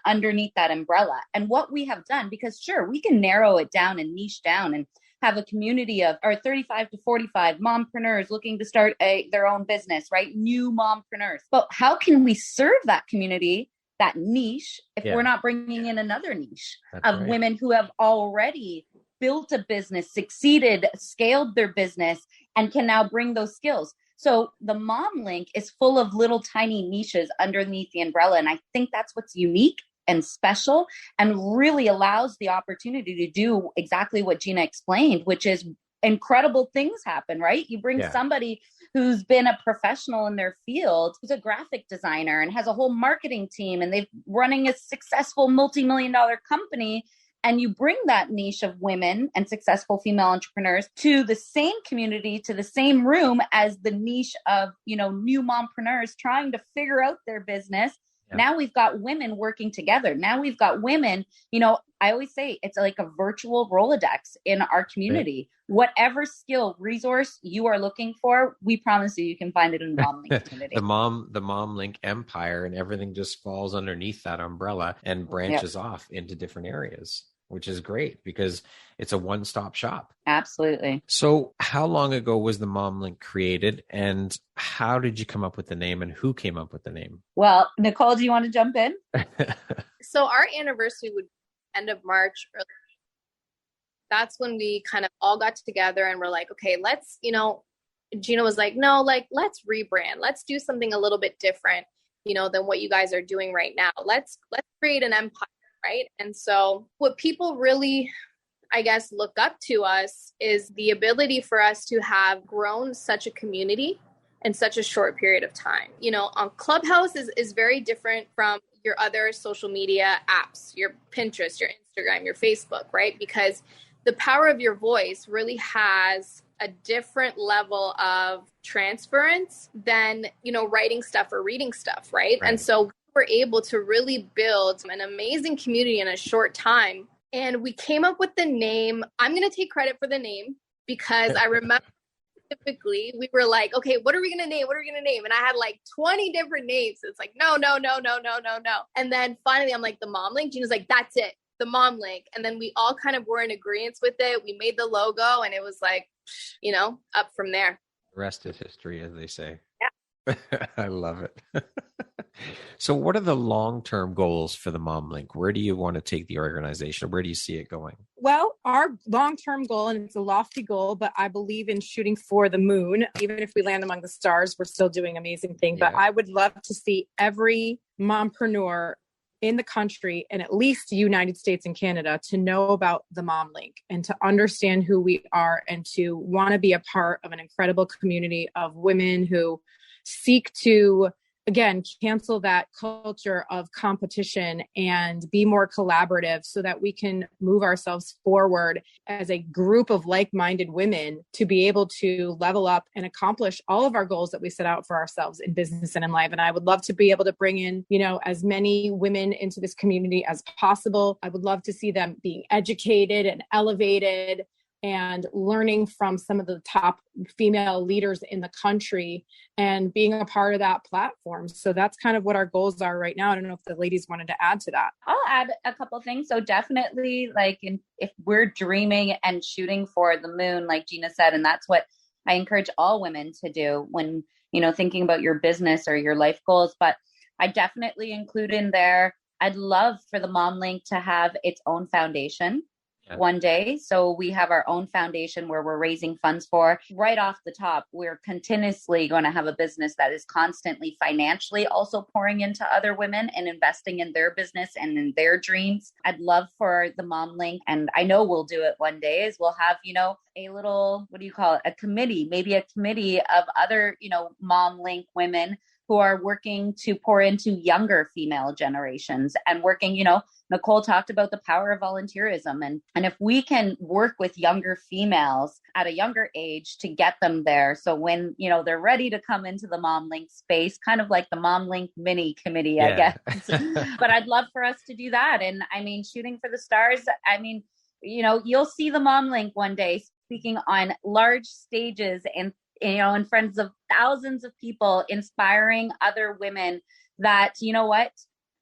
underneath that umbrella. And what we have done, because sure, we can narrow it down and niche down and have a community of our 35 to 45 mompreneurs looking to start their own business, right? New mompreneurs. But how can we serve that community, that niche, if we're not bringing in another niche of women who have already built a business, succeeded, scaled their business, and can now bring those skills? So the Mom Link is full of little tiny niches underneath the umbrella. And I think that's what's unique and special and really allows the opportunity to do exactly what Gina explained, which is incredible things happen, right? You bring somebody who's been a professional in their field, who's a graphic designer and has a whole marketing team, and they're running a successful multi-million-dollar company. And you bring that niche of women and successful female entrepreneurs to the same community, to the same room as the niche of, you know, new mompreneurs trying to figure out their business. Yeah. Now we've got women working together. Now we've got women, you know, I always say it's like a virtual Rolodex in our community. Yeah. Whatever skill, resource you are looking for, we promise you can find it in the Mom Link community. the Mom Link empire, and everything just falls underneath that umbrella and branches off into different areas, which is great because it's a one-stop shop. Absolutely. So how long ago was the Mom Link created, and how did you come up with the name, and who came up with the name? Well, Nicole, do you want to jump in? So our anniversary would be end of March. That's when we kind of all got together and we're like, okay, let's, you know, Gina was like, no, like, let's rebrand. Let's do something a little bit different, you know, than what you guys are doing right now. Let's create an empire. Right. And so what people really, I guess, look up to us is the ability for us to have grown such a community in such a short period of time. You know, on Clubhouse is very different from your other social media apps, your Pinterest, your Instagram, your Facebook, right? Because the power of your voice really has a different level of transference than, you know, writing stuff or reading stuff, right? And so we're able to really build an amazing community in a short time. And we came up with the name. I'm going to take credit for the name because I remember specifically we were like, okay, what are we going to name? What are we going to name? And I had like 20 different names. It's like, no. And then finally I'm like, the Mom Link. Gina's like, that's it, the Mom Link. And then we all kind of were in agreement with it. We made the logo and it was like, you know, up from there. The rest is history, as they say. Yeah. I love it. So what are the long-term goals for the Mom Link? Where do you want to take the organization? Where do you see it going? Well, our long-term goal, and it's a lofty goal, but I believe in shooting for the moon. Even if we land among the stars, we're still doing amazing things. Yeah. But I would love to see every mompreneur in the country, and at least the United States and Canada, to know about the Mom Link and to understand who we are and to want to be a part of an incredible community of women who seek to, again, cancel that culture of competition and be more collaborative so that we can move ourselves forward as a group of like-minded women to be able to level up and accomplish all of our goals that we set out for ourselves in business and in life. And I would love to be able to bring in, you know, as many women into this community as possible. I would love to see them being educated and elevated and learning from some of the top female leaders in the country and being a part of that platform. So that's kind of what our goals are right now. I don't know if the ladies wanted to add to that. I'll add a couple things. So definitely, like, if we're dreaming and shooting for the moon, like Gina said, and that's what I encourage all women to do when, thinking about your business or your life goals. But I definitely include in there, I'd love for the Mom Link to have its own foundation one day. So we have our own foundation where we're raising funds for. Right off the top, we're continuously going to have a business that is constantly financially also pouring into other women and investing in their business and in their dreams. I'd love for the Mom Link, and I know we'll do it one day, is we'll have, a little, what do you call it? A committee, maybe a committee of other, Mom Link women who are working to pour into younger female generations and working, Nicole talked about the power of volunteerism. And if we can work with younger females at a younger age to get them there. So when, they're ready to come into the Mom Link space, kind of like the Mom Link mini committee, I guess. But I'd love for us to do that. And I mean, shooting for the stars, you'll see the Mom Link one day speaking on large stages and in front of thousands of people, inspiring other women that,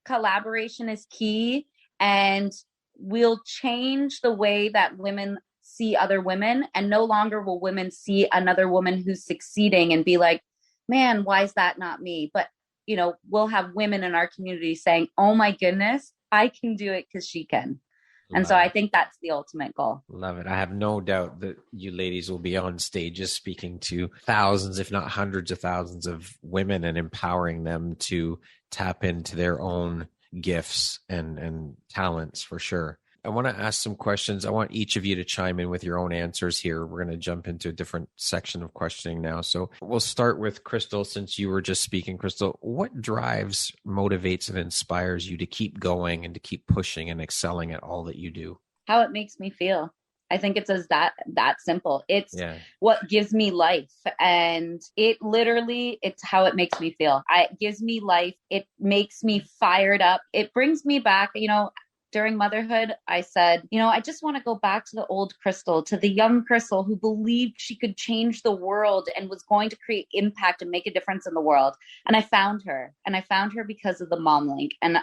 collaboration is key, and we'll change the way that women see other women. And no longer will women see another woman who's succeeding and be like, man, why is that not me? But, we'll have women in our community saying, oh my goodness, I can do it because she can. And so I think that's the ultimate goal. Love it. I have no doubt that you ladies will be on stages speaking to thousands, if not hundreds of thousands of women and empowering them to tap into their own gifts and talents for sure. I want to ask some questions. I want each of you to chime in with your own answers here. We're going to jump into a different section of questioning now. So we'll start with Crystal, since you were just speaking. Crystal, what drives, motivates, and inspires you to keep going and to keep pushing and excelling at all that you do? How it makes me feel. I think it's as that simple. It's what gives me life. And it's how it makes me feel. It gives me life. It makes me fired up. It brings me back, during motherhood, I said, I just want to go back to the old Crystal, to the young Crystal who believed she could change the world and was going to create impact and make a difference in the world. And I found her because of the Mom Link. And,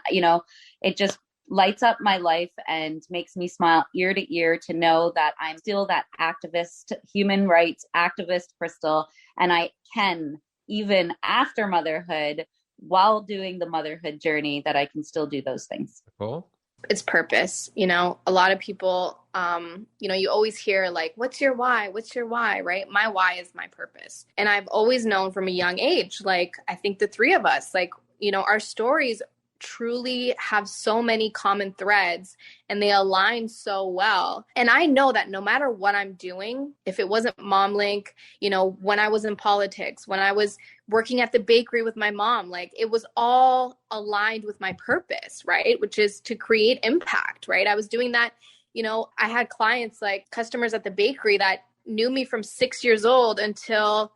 it just lights up my life and makes me smile ear to ear to know that I'm still that activist, human rights activist Crystal. And I can, even after motherhood, while doing the motherhood journey, that I can still do those things. Cool. It's purpose. A lot of people, you always hear like, what's your why? What's your why? Right? My why is my purpose. And I've always known from a young age, like, I think the three of us, like, our stories truly have so many common threads and they align so well. And I know that no matter what I'm doing, if it wasn't Mom Link, when I was in politics, when I was working at the bakery with my mom, like, it was all aligned with my purpose, right? Which is to create impact, right? I was doing that. I had clients, like customers at the bakery, that knew me from 6 years old until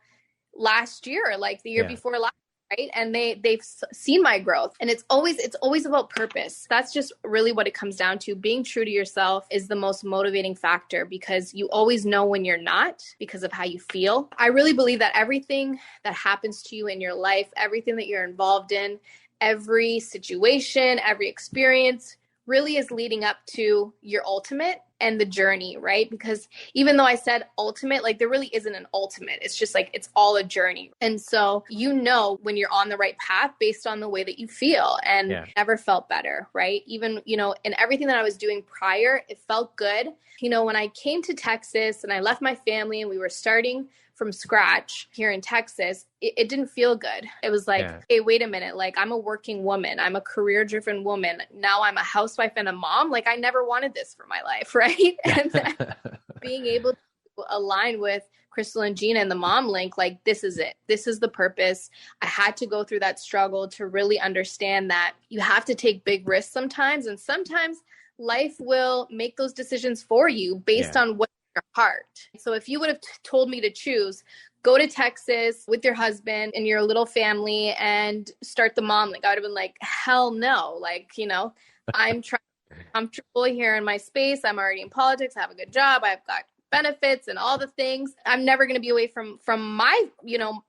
last year, like the year before last. Right. And they've seen my growth, and it's always about purpose. That's just really what it comes down to. Being true to yourself is the most motivating factor, because you always know when you're not, because of how you feel. I really believe that everything that happens to you in your life, everything that you're involved in, every situation, every experience really is leading up to your ultimate and the journey, right? Because even though I said ultimate, like, there really isn't an ultimate. It's just like, it's all a journey. And so, when you're on the right path based on the way that you feel, and never felt better, right? Even, in everything that I was doing prior, it felt good. When I came to Texas and I left my family and we were starting from scratch here in Texas, it didn't feel good. It was like, hey, wait a minute. Like, I'm a working woman. I'm a career-driven woman. Now I'm a housewife and a mom. Like, I never wanted this for my life, right? And then being able to align with Crystal and Gina and the Mom Link, like, this is it. This is the purpose. I had to go through that struggle to really understand that you have to take big risks sometimes. And sometimes life will make those decisions for you based on what your heart. So if you would have told me to choose, go to Texas with your husband and your little family and start the Mom Link, I would have been like, hell no. Like, I'm comfortable here in my space. I'm already in politics. I have a good job. I've got benefits and all the things. I'm never going to be away from my,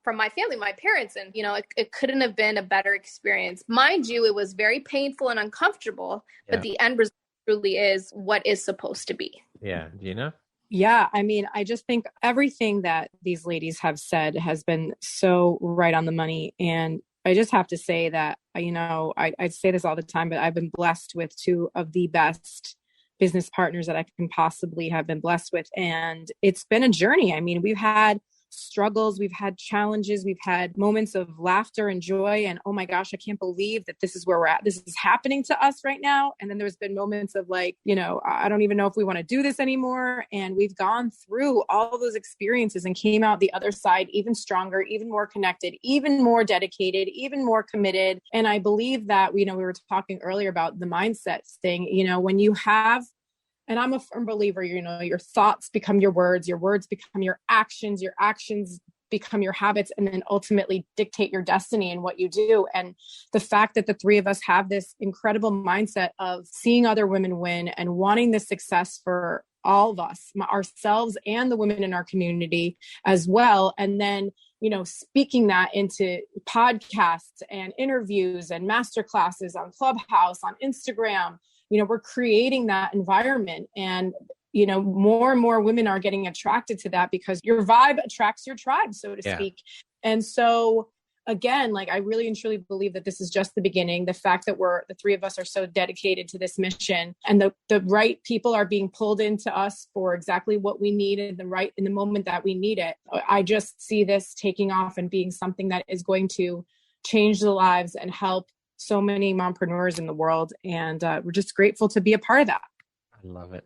from my family, my parents. And, it couldn't have been a better experience. Mind you, it was very painful and uncomfortable, but the end result truly is what is supposed to be. Yeah. Gina? Yeah, I mean, I just think everything that these ladies have said has been so right on the money. And I just have to say that, I say this all the time, but I've been blessed with two of the best business partners that I can possibly have been blessed with. And it's been a journey. I mean, we've had struggles, we've had challenges, we've had moments of laughter and joy. And oh my gosh, I can't believe that this is where we're at. This is happening to us right now. And then there's been moments of like, I don't even know if we want to do this anymore. And we've gone through all of those experiences and came out the other side even stronger, even more connected, even more dedicated, even more committed. And I believe that, we were talking earlier about the mindset thing, when you have, and I'm a firm believer, your thoughts become your words become your actions become your habits, and then ultimately dictate your destiny and what you do. And the fact that the three of us have this incredible mindset of seeing other women win and wanting the success for all of us, ourselves and the women in our community as well. And then, speaking that into podcasts and interviews and masterclasses on Clubhouse, on Instagram, we're creating that environment, and, more and more women are getting attracted to that because your vibe attracts your tribe, so to speak. And so again, like, I really and truly believe that this is just the beginning. The fact that the three of us are so dedicated to this mission, and the right people are being pulled into us for exactly what we need in the moment that we need it. I just see this taking off and being something that is going to change the lives and help so many mompreneurs in the world. And we're just grateful to be a part of that. I love it.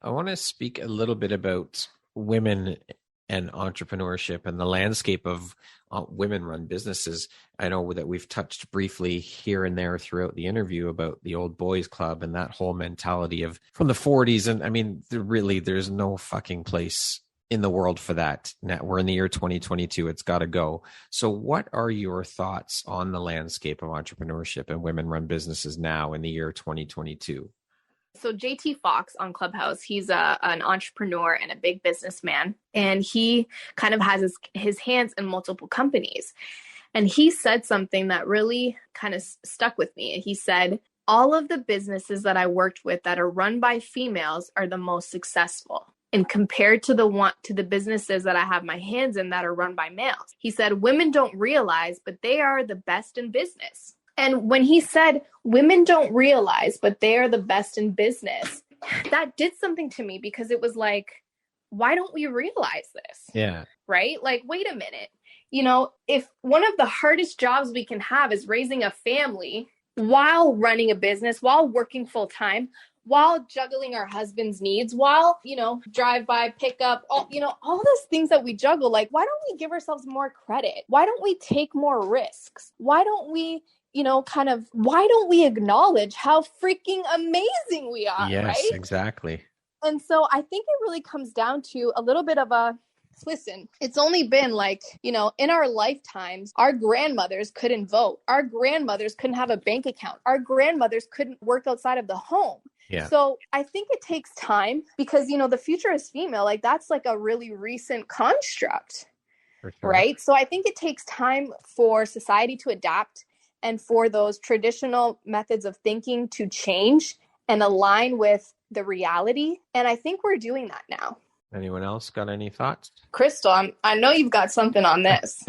I want to speak a little bit about women and entrepreneurship and the landscape of women-run businesses. I know that we've touched briefly here and there throughout the interview about the old boys club and that whole mentality of from the 40s. And I mean, there's no fucking place in the world for that. Now we're in the year 2022. It's got to go. So what are your thoughts on the landscape of entrepreneurship and women-run businesses now in the year 2022? So JT Fox on Clubhouse, he's an entrepreneur and a big businessman, and he kind of has his hands in multiple companies. And he said something that really kind of stuck with me. He said, all of the businesses that I worked with that are run by females are the most successful. And compared to the businesses that I have my hands in that are run by males, he said, women don't realize, but they are the best in business. And when he said, women don't realize, but they are the best in business, that did something to me, because it was like, why don't we realize this? Yeah. Right? Like, wait a minute. If one of the hardest jobs we can have is raising a family while running a business, while working full time, while juggling our husband's needs, while, drive by, pick up, all those things that we juggle, like, why don't we give ourselves more credit? Why don't we take more risks? Why don't we, why don't we acknowledge how freaking amazing we are? Yes, right? Exactly. And so I think it really comes down to a little bit of listen, it's only been like, in our lifetimes, our grandmothers couldn't vote. Our grandmothers couldn't have a bank account. Our grandmothers couldn't work outside of the home. Yeah. So I think it takes time because, the future is female. Like, that's like a really recent construct, For sure. right? So I think it takes time for society to adapt and for those traditional methods of thinking to change and align with the reality. And I think we're doing that now. Anyone else got any thoughts? Crystal, I know you've got something on this.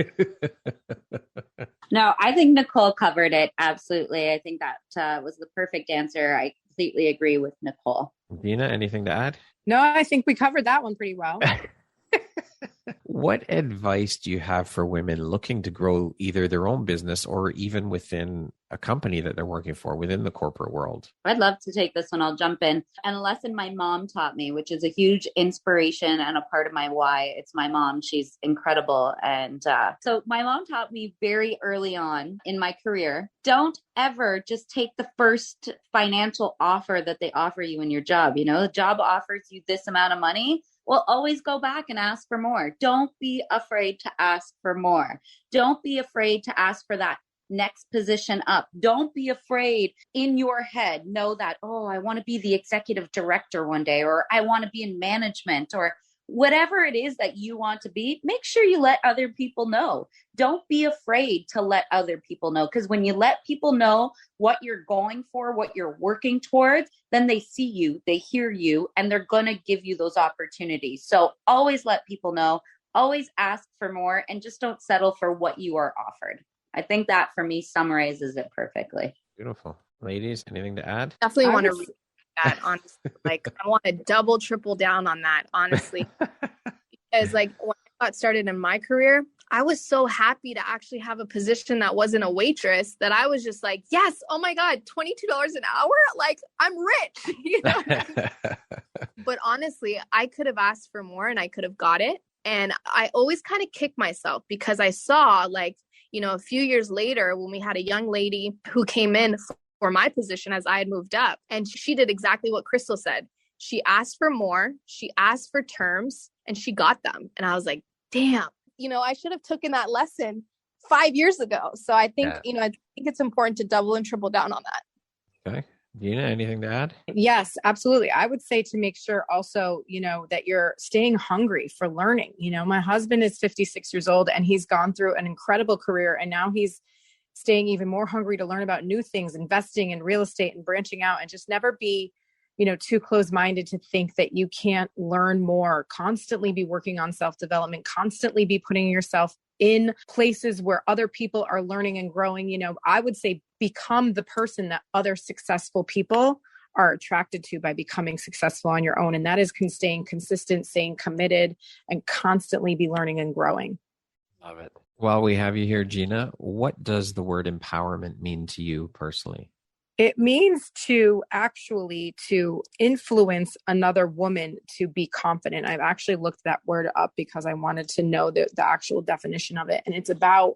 No, I think Nicole covered it. Absolutely. I think that was the perfect answer. I completely agree with Nicole. Gina, anything to add? No, I think we covered that one pretty well. What advice do you have for women looking to grow either their own business or even within a company that they're working for within the corporate world? I'd love to take this one. I'll jump in. And a lesson my mom taught me, which is a huge inspiration and a part of my why. It's my mom. She's incredible. And so my mom taught me very early on in my career, don't ever just take the first financial offer that they offer you in your job. The job offers you this amount of money. Well, always go back and ask for more. Don't be afraid to ask for more. Don't be afraid to ask for that next position up. Don't be afraid in your head. Know that, I want to be the executive director one day, or I want to be in management, or whatever it is that you want to be, make sure you let other people know. Don't be afraid to let other people know, because when you let people know what you're going for, what you're working towards, then they see you, they hear you, and they're going to give you those opportunities. So always let people know, always ask for more, and just don't settle for what you are offered. I think that for me summarizes it perfectly. Beautiful. Ladies, anything to add? Definitely want to read that, honestly. Like, I want to double, triple down on that, honestly. Because like when I got started in my career, I was so happy to actually have a position that wasn't a waitress, that I was just like, yes, oh my God, $22 an hour? Like, I'm rich. You know? But honestly, I could have asked for more and I could have got it. And I always kind of kick myself because I saw, like, you know, a few years later when we had a young lady who came in for my position as I had moved up, and she did exactly what Crystal said. She asked for more, she asked for terms, and she got them. And I was like, damn, you know, I should have taken that lesson 5 years ago. So I think, you know, I think it's important to double and triple down on that. Okay. Gina, anything to add? Yes, absolutely. I would say to make sure also, you know, that you're staying hungry for learning. You know, my husband is 56 years old and he's gone through an incredible career, and now he's staying even more hungry to learn about new things, investing in real estate and branching out, and just never be, you know, too close-minded to think that you can't learn more. Constantly be working on self-development, constantly be putting yourself in places where other people are learning and growing. You know, I would say become the person that other successful people are attracted to by becoming successful on your own. And that is staying consistent, staying committed, and constantly be learning and growing. Love it. While we have you here, Gina, what does the word empowerment mean to you personally? It means to influence another woman to be confident. I've actually looked that word up because I wanted to know the actual definition of it. And it's about,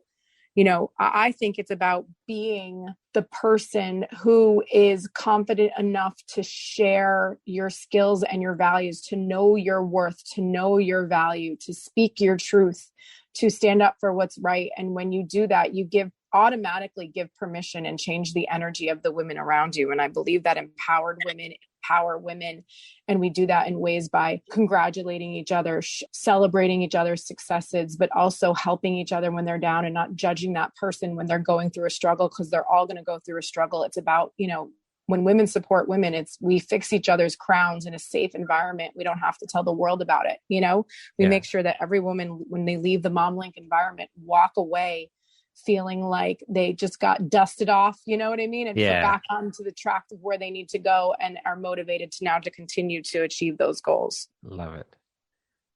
you know, I think it's about being the person who is confident enough to share your skills and your values, to know your worth, to know your value, to speak your truth, to stand up for what's right. And when you do that, you automatically give permission and change the energy of the women around you. And I believe that empowered women empower women. And we do that in ways by congratulating each other, celebrating each other's successes, but also helping each other when they're down and not judging that person when they're going through a struggle, because they're all going to go through a struggle. It's about, you know, when women support women, we fix each other's crowns in a safe environment. We don't have to tell the world about it. You know, we make sure that every woman, when they leave the MomLink environment, walk away feeling like they just got dusted off, you know what I mean? And put back onto the track of where they need to go and are motivated to continue to achieve those goals. Love it.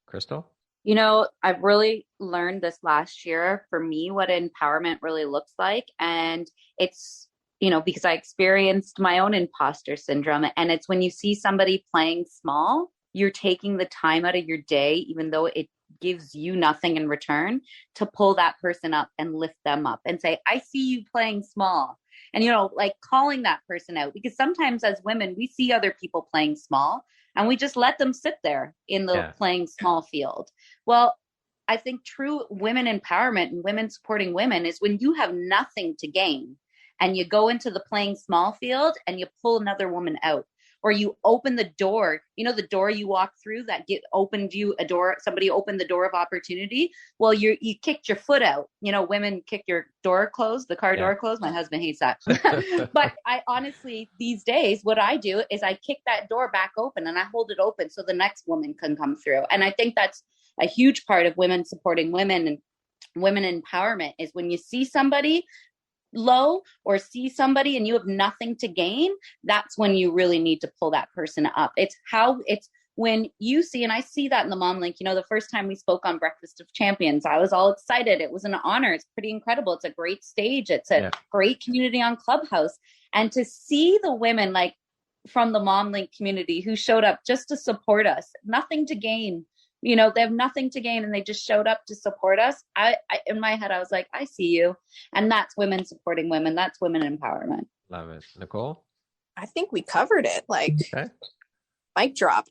Crystal? You know, I've really learned this last year for me what empowerment really looks like. And it's, you know, because I experienced my own imposter syndrome. And it's when you see somebody playing small, you're taking the time out of your day, even though it gives you nothing in return, to pull that person up and lift them up and say, I see you playing small. And, you know, like calling that person out, because sometimes as women, we see other people playing small and we just let them sit there in the playing small field. Well, I think true women empowerment and women supporting women is when you have nothing to gain and you go into the playing small field and you pull another woman out. Or you open the door, you know, the door you walk through that opened you a door, somebody opened the door of opportunity. Well, you kicked your foot out. You know, women kick your door closed, the car door closed. My husband hates that. But I honestly, these days, what I do is I kick that door back open and I hold it open so the next woman can come through. And I think that's a huge part of women supporting women and women empowerment is when you see somebody low or see somebody and you have nothing to gain, that's when you really need to pull that person up. It's when you see, and I see that in the MomLink, you know, the first time we spoke on Breakfast of Champions, I was all excited. It was an honor. It's pretty incredible. It's a great stage. It's a great community on Clubhouse. And to see the women like from the MomLink community who showed up just to support us, nothing to gain. You know, they have nothing to gain and they just showed up to support us. I in my head, I was like, I see you. And that's women supporting women. That's women empowerment. Love it. Nicole? I think we covered it. Like, mic drop.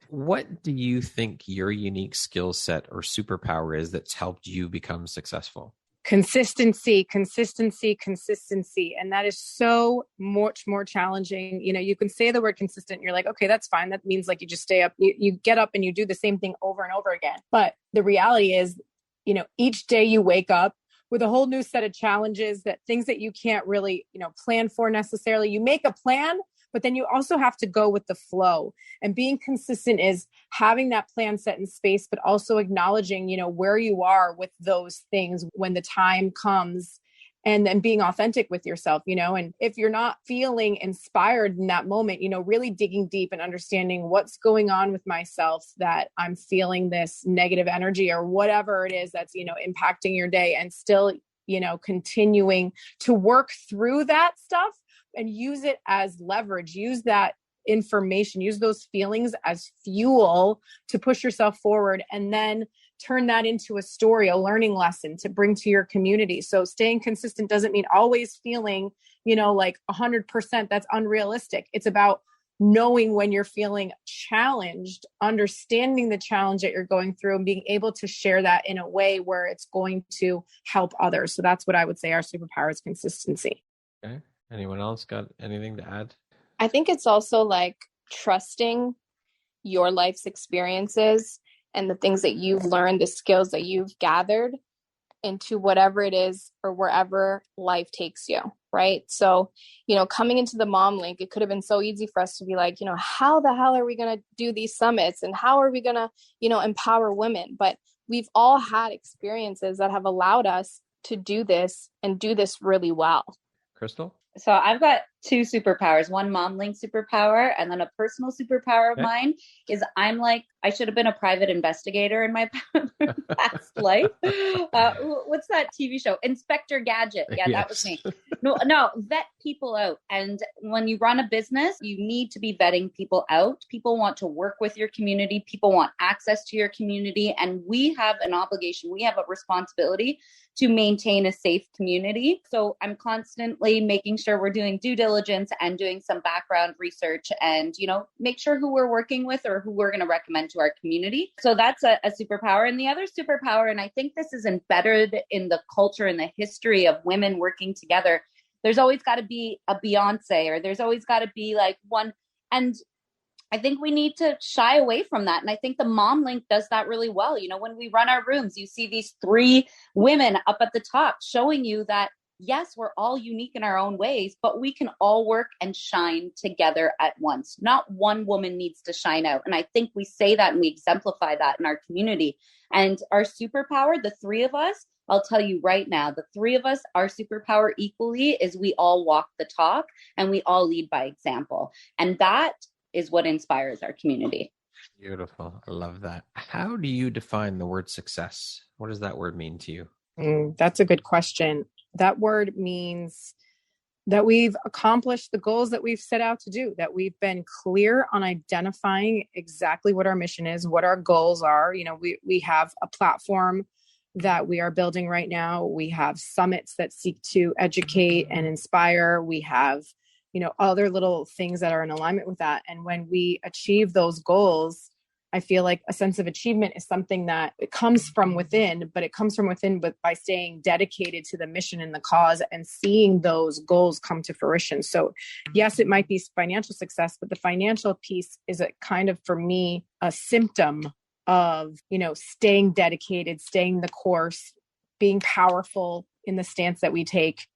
What do you think your unique skill set or superpower is that's helped you become successful? Consistency. And that is so much more challenging. You can say the word consistent. You're like, okay, that's fine. That means like you just stay up, you get up and you do the same thing over and over again. But the reality is, each day you wake up with a whole new set of challenges, that things that you can't really, plan for necessarily. You make a plan, but then you also have to go with the flow. And being consistent is having that plan set in space, but also acknowledging, where you are with those things when the time comes, and then being authentic with yourself, and if you're not feeling inspired in that moment, really digging deep and understanding what's going on with myself, that I'm feeling this negative energy or whatever it is that's, impacting your day, and still, continuing to work through that stuff and use it as leverage, use that information, use those feelings as fuel to push yourself forward, and then turn that into a story, a learning lesson to bring to your community. So staying consistent doesn't mean always feeling, like 100%. That's unrealistic. It's about knowing when you're feeling challenged, understanding the challenge that you're going through, and being able to share that in a way where it's going to help others. So that's what I would say our superpower is consistency. Okay. Anyone else got anything to add? I think it's also like trusting your life's experiences and the things that you've learned, the skills that you've gathered into whatever it is or wherever life takes you, right? So, coming into the Mom Link, it could have been so easy for us to be like, how the hell are we going to do these summits? And how are we going to, empower women? But we've all had experiences that have allowed us to do this and do this really well. Crystal? So I've got two superpowers, one Mom Link superpower, and then a personal superpower of mine is I should have been a private investigator in my past life. What's that TV show? Inspector Gadget. Yeah, yes. That was me. No, vet people out. And when you run a business, you need to be vetting people out. People want to work with your community. People want access to your community. And we have an obligation. We have a responsibility to maintain a safe community. So I'm constantly making sure we're doing due diligence and doing some background research and, make sure who we're working with or who we're going to recommend to our community. So that's a superpower. And the other superpower, and I think this is embedded in the culture and the history of women working together, there's always got to be a Beyonce, or there's always got to be like one. And I think we need to shy away from that. And I think the Mom Link does that really well. When we run our rooms, you see these 3 women up at the top showing you that, yes, we're all unique in our own ways, but we can all work and shine together at once. Not one woman needs to shine out. And I think we say that and we exemplify that in our community. And our superpower, the 3 of us, I'll tell you right now, the 3 of us, our superpower equally is we all walk the talk and we all lead by example. And that is what inspires our community. Beautiful. I love that. How do you define the word success? What does that word mean to you? That's a good question. That word means that we've accomplished the goals that we've set out to do, that we've been clear on identifying exactly what our mission is, what our goals are. We have a platform that we are building right now. We have summits that seek to educate and inspire. We have other little things that are in alignment with that. And when we achieve those goals, I feel like a sense of achievement is something that it comes from within, but it comes from within by staying dedicated to the mission and the cause and seeing those goals come to fruition. So yes, it might be financial success, but the financial piece is a kind of, for me, a symptom of, staying dedicated, staying the course, being powerful in the stance that we take,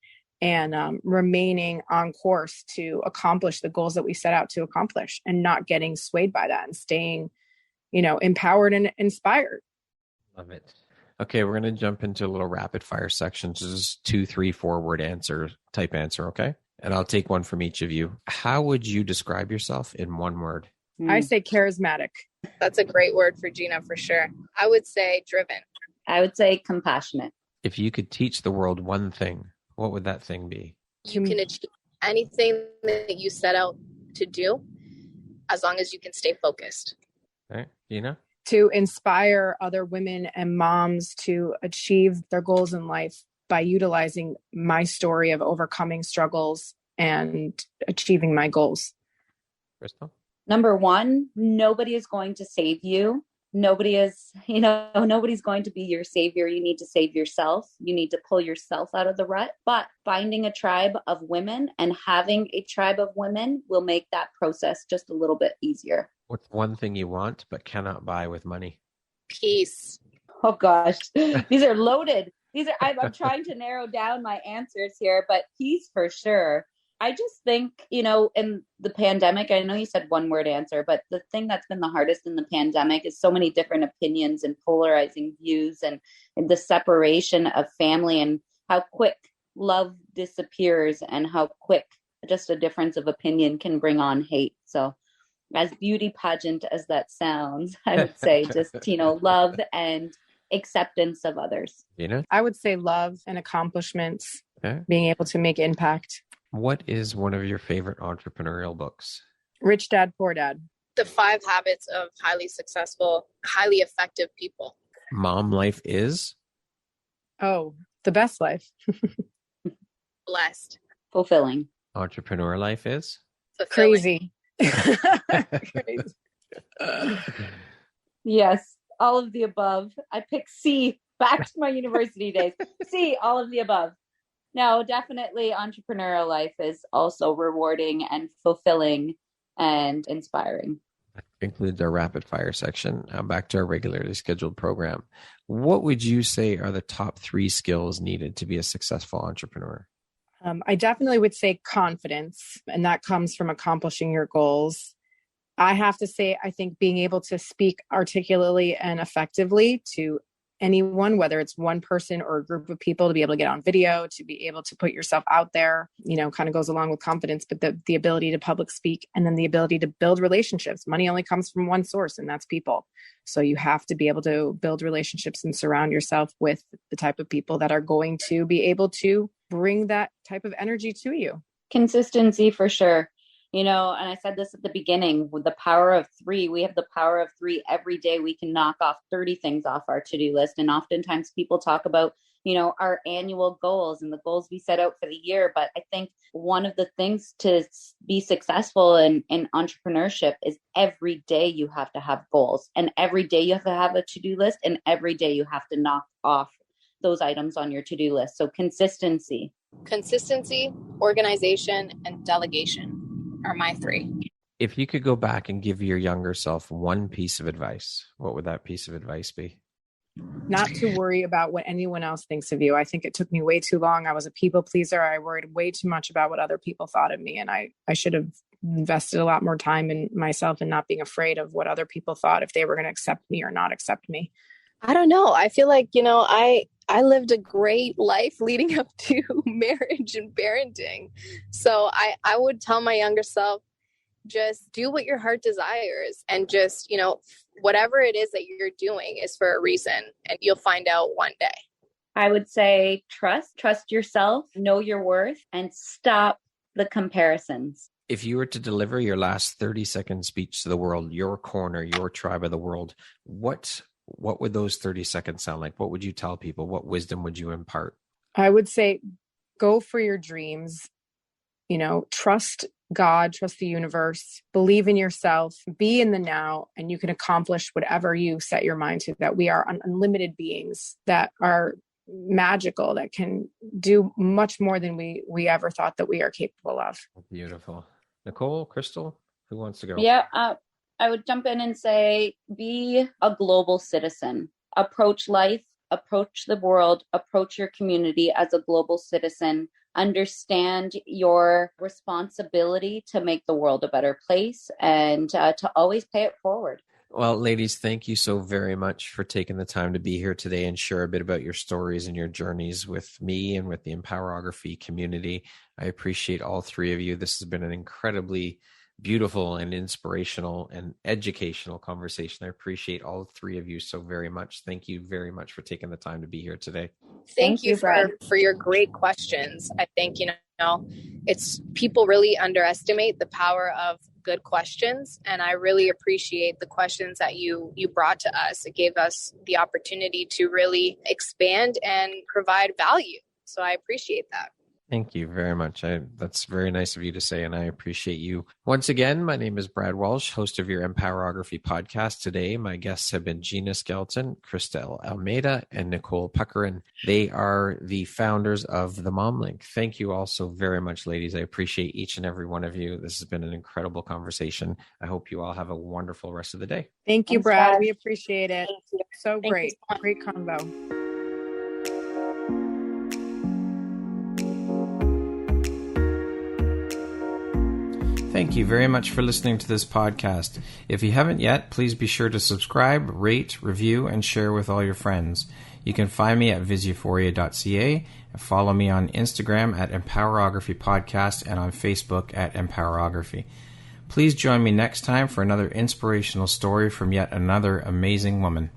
and remaining on course to accomplish the goals that we set out to accomplish, and not getting swayed by that, and staying, empowered and inspired. Love it. Okay, we're going to jump into a little rapid fire sections. This is 2, 3, 4 word answer, okay? And I'll take one from each of you. How would you describe yourself in one word? I say charismatic. That's a great word for Gina, for sure. I would say driven. I would say compassionate. If you could teach the world one thing, what would that thing be? You can achieve anything that you set out to do as long as you can stay focused. Okay. Gina? To inspire other women and moms to achieve their goals in life by utilizing my story of overcoming struggles and achieving my goals. Crystal? Number 1, nobody is going to save you. nobody's going to be your savior. You need to save yourself. You need to pull yourself out of the rut. But finding a tribe of women and having a tribe of women will make that process just a little bit easier. What's one thing you want but cannot buy with money? Peace. Oh gosh, these are loaded. I'm trying to narrow down my answers here, but peace for sure. I just think, in the pandemic, I know you said one word answer, but the thing that's been the hardest in the pandemic is so many different opinions and polarizing views and the separation of family and how quick love disappears and how quick just a difference of opinion can bring on hate. So as beauty pageant as that sounds, I would say just, love and acceptance of others. I would say love and accomplishments, being able to make impact. What is one of your favorite entrepreneurial books? Rich Dad, Poor Dad. The 5 Habits of Highly Successful, Highly Effective People. Mom life is? Oh, the best life. Blessed. Fulfilling. Entrepreneur life is? Crazy. Crazy. Yes, all of the above. I pick C, back to my university days. C, all of the above. No, definitely entrepreneurial life is also rewarding and fulfilling and inspiring. That concludes our rapid fire section. Now back to our regularly scheduled program. What would you say are the top 3 skills needed to be a successful entrepreneur? I definitely would say confidence, and that comes from accomplishing your goals. I have to say, I think being able to speak articulately and effectively to anyone, whether it's one person or a group of people, to be able to get on video, to be able to put yourself out there, kind of goes along with confidence, but the ability to public speak and then the ability to build relationships. Money only comes from one source, and that's people. So you have to be able to build relationships and surround yourself with the type of people that are going to be able to bring that type of energy to you. Consistency for sure. And I said this at the beginning, with the power of 3, we have the power of 3 every day. We can knock off 30 things off our to-do list. And oftentimes people talk about, our annual goals and the goals we set out for the year. But I think one of the things to be successful in entrepreneurship is every day you have to have goals, and every day you have to have a to-do list, and every day you have to knock off those items on your to-do list. So consistency, organization, and delegation are my 3. If you could go back and give your younger self one piece of advice, what would that piece of advice be? Not to worry about what anyone else thinks of you. I think it took me way too long. I was a people pleaser. I worried way too much about what other people thought of me. And I should have invested a lot more time in myself and not being afraid of what other people thought, if they were going to accept me or not accept me. I don't know. I feel like, I lived a great life leading up to marriage and parenting. So I would tell my younger self, just do what your heart desires, and just, whatever it is that you're doing is for a reason, and you'll find out one day. I would say trust yourself, know your worth, and stop the comparisons. If you were to deliver your last 30-second speech to the world, your corner, your tribe of the world, what would those 30 seconds sound like? What would you tell people? What wisdom would you impart? I would say, go for your dreams, trust God, trust the universe, believe in yourself, be in the now, and you can accomplish whatever you set your mind to. That we are unlimited beings that are magical, that can do much more than we ever thought that we are capable of. Beautiful. Nicole, Crystal, who wants to go? Yeah, I would jump in and say, be a global citizen. Approach life, approach the world, approach your community as a global citizen. Understand your responsibility to make the world a better place, and to always pay it forward. Well, ladies, thank you so very much for taking the time to be here today and share a bit about your stories and your journeys with me and with the Empowerography community. I appreciate all 3 of you. This has been an incredibly beautiful and inspirational and educational conversation. I appreciate all 3 of you so very much. Thank you very much for taking the time to be here today. Thank you for your great questions. I think, it's people really underestimate the power of good questions. And I really appreciate the questions that you brought to us. It gave us the opportunity to really expand and provide value. So I appreciate that. Thank you very much. That's very nice of you to say, and I appreciate you. Once again, my name is Brad Walsh, host of your Empowerography Podcast. Today, my guests have been Gina Skelton, Christelle Almeida, and Nicole Puckerin. They are the founders of the Mom Link. Thank you all so very much, ladies. I appreciate each and every one of you. This has been an incredible conversation. I hope you all have a wonderful rest of the day. Thank you, Thanks, Brad. Brad. We appreciate it. So Thank great. you. Great convo. Thank you very much for listening to this podcast. If you haven't yet, please be sure to subscribe, rate, review, and share with all your friends. You can find me at visuphoria.ca and follow me on Instagram at Empowerography Podcast and on Facebook at Empowerography. Please join me next time for another inspirational story from yet another amazing woman.